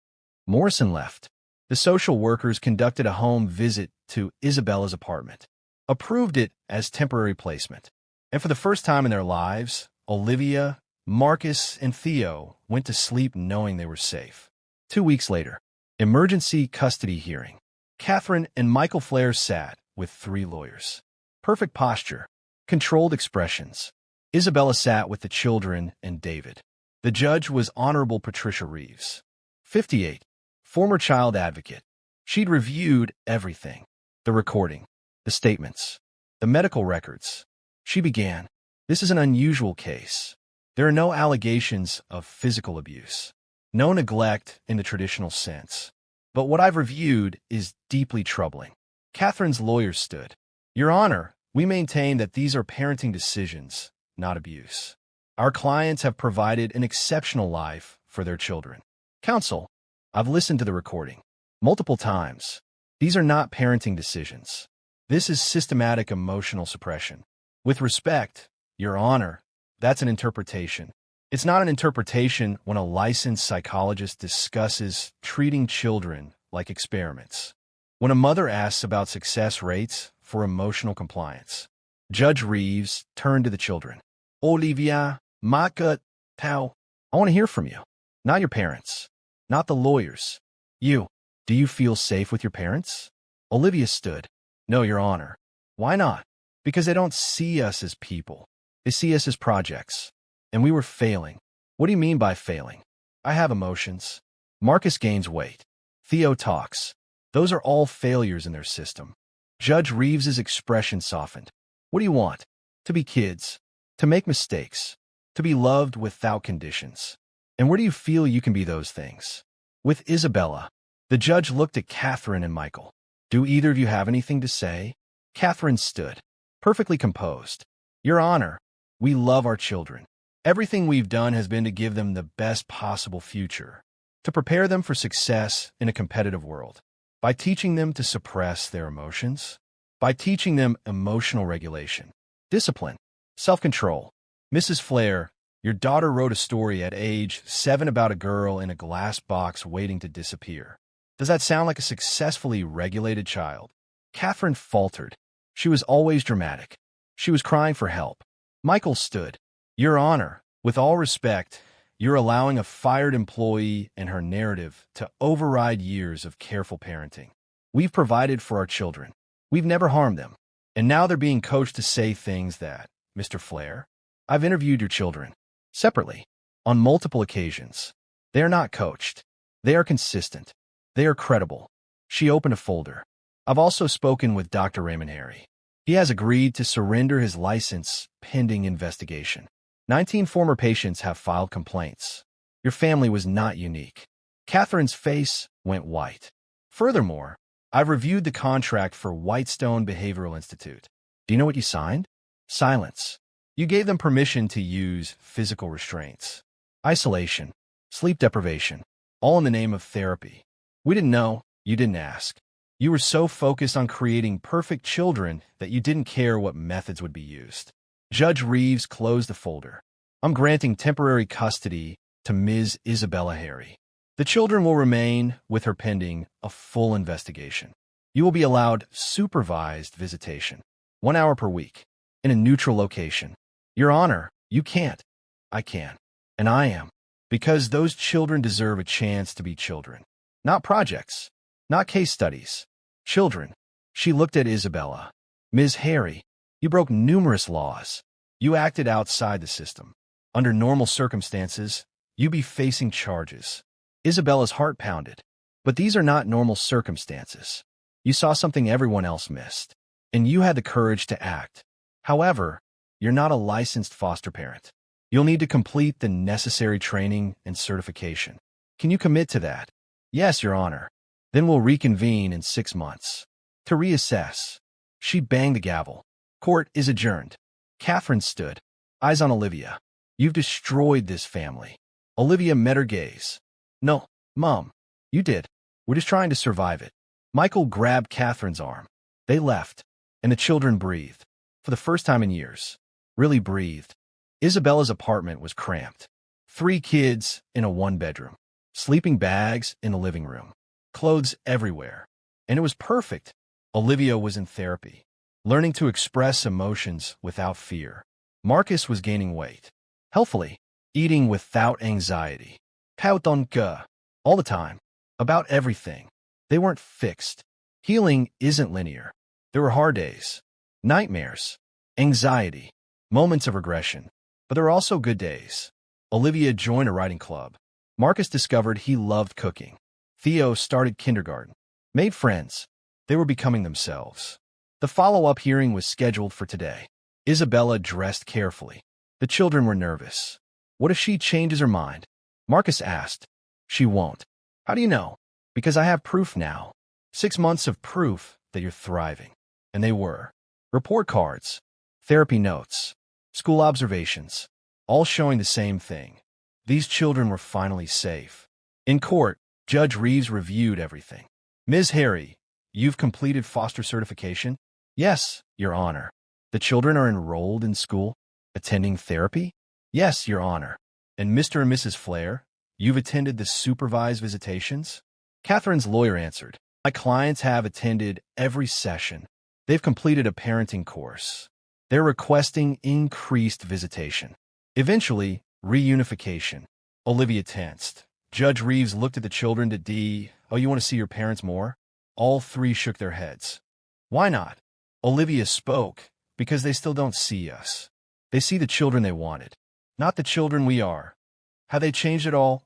Morrison left. The social workers conducted a home visit to Isabella's apartment, approved it as temporary placement. And for the first time in their lives, Olivia, Marcus, and Theo went to sleep knowing they were safe. 2 weeks later, emergency custody hearing. Catherine and Michael Flair sat with 3 lawyers. Perfect posture, controlled expressions. Isabella sat with the children and David. The judge was Honorable Patricia Reeves, 58, former child advocate. She'd reviewed everything: the recording, the statements, the medical records. She began, "This is an unusual case. There are no allegations of physical abuse, no neglect in the traditional sense. But what I've reviewed is deeply troubling." Catherine's lawyer stood. "Your Honor, we maintain that these are parenting decisions, not abuse. Our clients have provided an exceptional life for their children." "Counsel, I've listened to the recording multiple times. These are not parenting decisions. This is systematic emotional suppression." "With respect, Your Honor, that's an interpretation. It's not an interpretation when a licensed psychologist discusses treating children like experiments. When a mother asks about success rates for emotional compliance." Judge Reeves turned to the children. "Olivia, Maka, Tao, I want to hear from you. Not your parents. Not the lawyers. You. Do you feel safe with your parents?" Olivia stood. "No, Your Honor." "Why not?" "Because they don't see us as people. They see us as projects. And we were failing." "What do you mean by failing?" "I have emotions." Marcus gains weight. Theo talks. "Those are all failures in their system." Judge Reeves's expression softened. "What do you want?" "To be kids. To make mistakes. To be loved without conditions." "And where do you feel you can be those things?" "With Isabella." The judge looked at Catherine and Michael. "Do either of you have anything to say?" Catherine stood, perfectly composed. "Your Honor, we love our children. Everything we've done has been to give them the best possible future, to prepare them for success in a competitive world, by teaching them to suppress their emotions, by teaching them emotional regulation, discipline, self-control." "Mrs. Flair, your daughter wrote a story at age 7 about a girl in a glass box waiting to disappear. Does that sound like a successfully regulated child?" Catherine faltered. She was always dramatic. She was crying for help. Michael stood. "Your Honor, with all respect, you're allowing a fired employee and her narrative to override years of careful parenting. We've provided for our children. We've never harmed them. And now they're being coached to say things that, Mr. Flair, I've interviewed your children separately on multiple occasions. They are not coached. They are consistent. They are credible." She opened a folder. "I've also spoken with Dr. Raymond Harry. He has agreed to surrender his license pending investigation. 19 former patients have filed complaints. Your family was not unique." Catherine's face went white. "Furthermore, I've reviewed the contract for Whitestone Behavioral Institute. Do you know what you signed?" "Silence. You gave them permission to use physical restraints, isolation, sleep deprivation, all in the name of therapy. We didn't know. You didn't ask. You were so focused on creating perfect children that you didn't care what methods would be used." Judge Reeves closed the folder. "I'm granting temporary custody to Ms. Isabella Harry. The children will remain with her pending a full investigation. You will be allowed supervised visitation, 1 hour per week, in a neutral location." "Your Honor, you can't." "I can. And I am. Because those children deserve a chance to be children. Not projects. Not case studies. Children." She looked at Isabella. "Ms. Harry, you broke numerous laws. You acted outside the system. Under normal circumstances, you'd be facing charges. Isabella's heart pounded. But these are not normal circumstances. You saw something everyone else missed, and you had the courage to act. However, you're not a licensed foster parent. You'll need to complete the necessary training and certification. Can you commit to that? Yes, Your Honor. Then we'll reconvene in 6 months. To reassess. She banged the gavel. Court is adjourned. Catherine stood, eyes on Olivia. You've destroyed this family. Olivia met her gaze. No, Mom. You did. We're just trying to survive it. Michael grabbed Catherine's arm. They left, and the children breathed. For the first time in years. Really breathed. Isabella's apartment was cramped. 3 kids in a 1-bedroom. Sleeping bags in the living room. Clothes everywhere. And it was perfect. Olivia was in therapy, learning to express emotions without fear. Marcus was gaining weight. Healthfully, eating without anxiety. Pautonka. All the time. About everything. They weren't fixed. Healing isn't linear. There were hard days. Nightmares. Anxiety. Moments of regression. But there were also good days. Olivia joined a writing club. Marcus discovered he loved cooking. Theo started kindergarten. Made friends. They were becoming themselves. The follow-up hearing was scheduled for today. Isabella dressed carefully. The children were nervous. What if she changes her mind? Marcus asked. She won't. How do you know? Because I have proof now. 6 months of proof that you're thriving. And they were. Report cards. Therapy notes. School observations. All showing the same thing. These children were finally safe. In court, Judge Reeves reviewed everything. Ms. Harry, you've completed foster certification? Yes, Your Honor. The children are enrolled in school? Attending therapy? Yes, Your Honor. And Mr. and Mrs. Flair, you've attended the supervised visitations? Catherine's lawyer answered. My clients have attended every session. They've completed a parenting course. They're requesting increased visitation. Eventually, reunification. Olivia tensed. Judge Reeves looked at the children to D. Oh, you want to see your parents more? All 3 shook their heads. Why not? Olivia spoke, because they still don't see us. They see the children they wanted, not the children we are. Have they changed at all?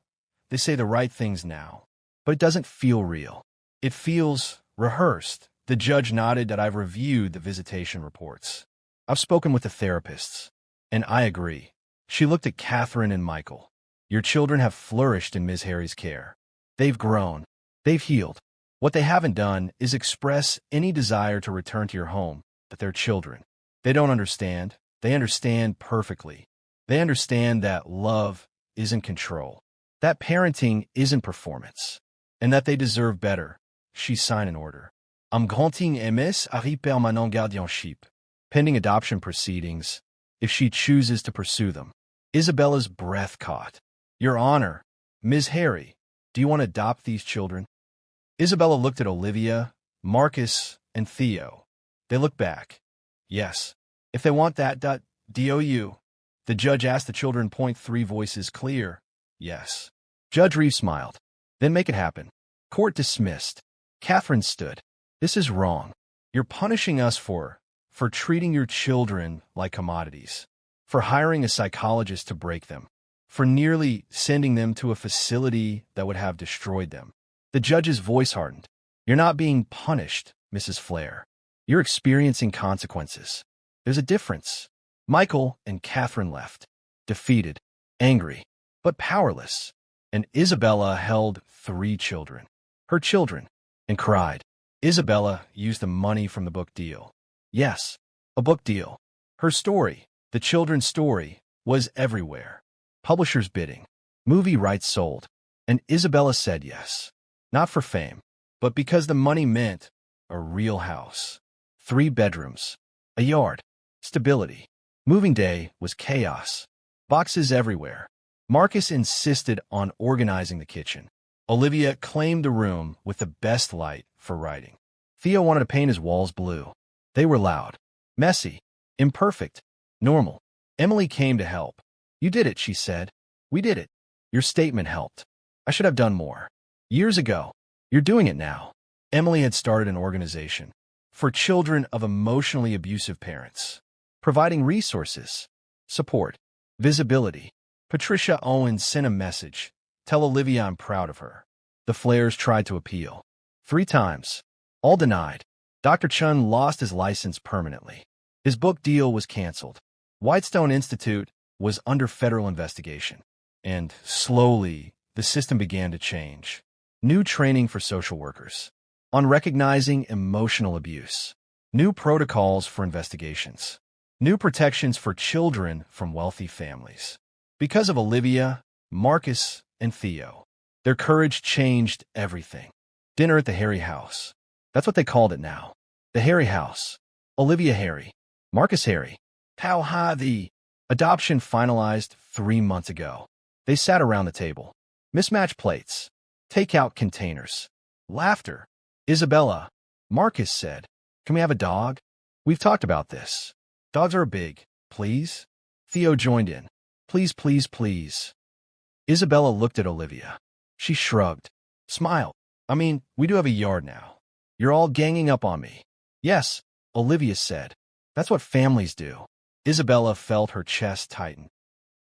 They say the right things now. But it doesn't feel real. It feels rehearsed. The judge nodded that I've reviewed the visitation reports. I've spoken with the therapists, and I agree. She looked at Catherine and Michael. Your children have flourished in Ms. Harry's care. They've grown. They've healed. What they haven't done is express any desire to return to your home, but they're children. They don't understand. They understand perfectly. They understand that love isn't control, that parenting isn't performance, and that they deserve better. She signed an order. I'm granting MS Harry permanent guardianship, pending adoption proceedings, if she chooses to pursue them. Isabella's breath caught. Your Honor, Ms. Harry, do you want to adopt these children? Isabella looked at Olivia, Marcus, and Theo. They looked back. Yes. If they want that, DOU. The judge asked the children. 3 voices clear. Yes. Judge Reeves smiled. Then make it happen. Court dismissed. Catherine stood. This is wrong. You're punishing us for treating your children like commodities, for hiring a psychologist to break them, for nearly sending them to a facility that would have destroyed them. The judge's voice hardened. You're not being punished, Mrs. Flair. You're experiencing consequences. There's a difference. Michael and Catherine left, defeated, angry, but powerless. And Isabella held 3 children, her children, and cried. Isabella used the money from the book deal. Yes, a book deal. Her story, the children's story, was everywhere. Publishers bidding. Movie rights sold. And Isabella said yes. Not for fame, but because the money meant a real house. 3 bedrooms. A yard. Stability. Moving day was chaos. Boxes everywhere. Marcus insisted on organizing the kitchen. Olivia claimed the room with the best light for writing. Theo wanted to paint his walls blue. They were loud, messy, imperfect, normal. Emily came to help. You did it, she said. We did it. Your statement helped. I should have done more. Years ago. You're doing it now. Emily had started an organization for children of emotionally abusive parents, providing resources, support, visibility. Patricia Owens sent a message. Tell Olivia I'm proud of her. The Flairs tried to appeal. 3 times. All denied. Dr. Chun lost his license permanently. His book deal was canceled. Whitestone Institute was under federal investigation. And slowly, the system began to change. New training for social workers on recognizing emotional abuse. New protocols for investigations. New protections for children from wealthy families. Because of Olivia, Marcus, and Theo, their courage changed everything. Dinner at the Harry house. That's what they called it now. The Harry house. Olivia Harry. Marcus Harry. How high the adoption finalized 3 months ago. They sat around the table. Mismatched plates. Takeout containers. Laughter. Isabella. Marcus said, "Can we have a dog? We've talked about this. Dogs are big. Please?" Theo joined in. "Please, please, please." Isabella looked at Olivia. She shrugged. Smiled. "I mean, we do have a yard now. You're all ganging up on me." "Yes," Olivia said. "That's what families do." Isabella felt her chest tighten.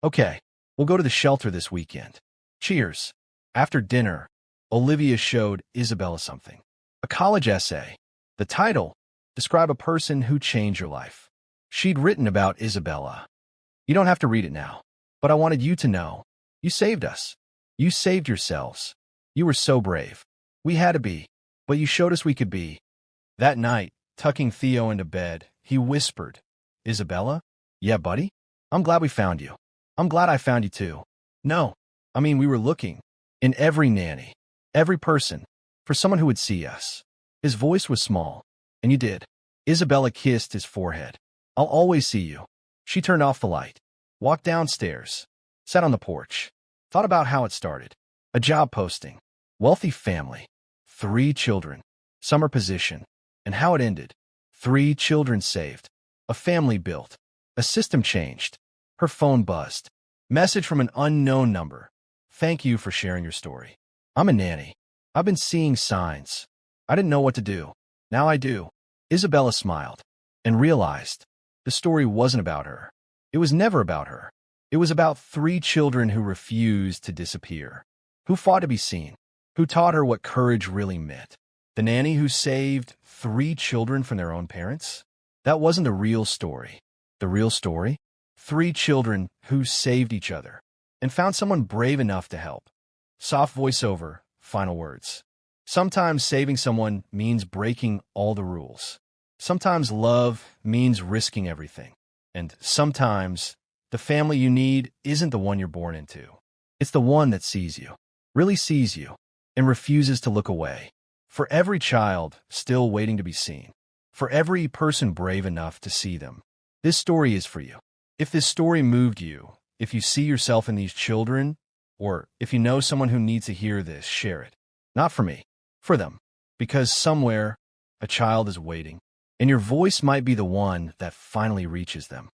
"Okay, we'll go to the shelter this weekend. Cheers." After dinner, Olivia showed Isabella something. A college essay. The title, Describe a Person Who Changed Your Life. She'd written about Isabella. "You don't have to read it now, but I wanted you to know. You saved us. You saved yourselves. You were so brave. We had to be, but you showed us we could be." That night, tucking Theo into bed, he whispered, "Isabella? Yeah, buddy? I'm glad we found you. I'm glad I found you too. No, I mean, we were looking in every nanny, every person, for someone who would see us." His voice was small, and you did. Isabella kissed his forehead. "I'll always see you." She turned off the light, walked downstairs, sat on the porch, thought about how it started. A job posting, wealthy family, 3 children, summer position, and how it ended. 3 children saved, a family built, a system changed. Her phone buzzed. Message from an unknown number. "Thank you for sharing your story. I'm a nanny. I've been seeing signs. I didn't know what to do. Now I do." Isabella smiled and realized the story wasn't about her. It was never about her. It was about 3 children who refused to disappear, who fought to be seen, who taught her what courage really meant. The nanny who saved 3 children from their own parents? That wasn't the real story. The real story? 3 children who saved each other and found someone brave enough to help. Soft voiceover, final words. Sometimes saving someone means breaking all the rules. Sometimes love means risking everything. And sometimes the family you need isn't the one you're born into. It's the one that sees you, really sees you, and refuses to look away. For every child still waiting to be seen, for every person brave enough to see them, this story is for you. If this story moved you, if you see yourself in these children, or if you know someone who needs to hear this, share it. Not for me, for them. Because somewhere, a child is waiting, and your voice might be the one that finally reaches them.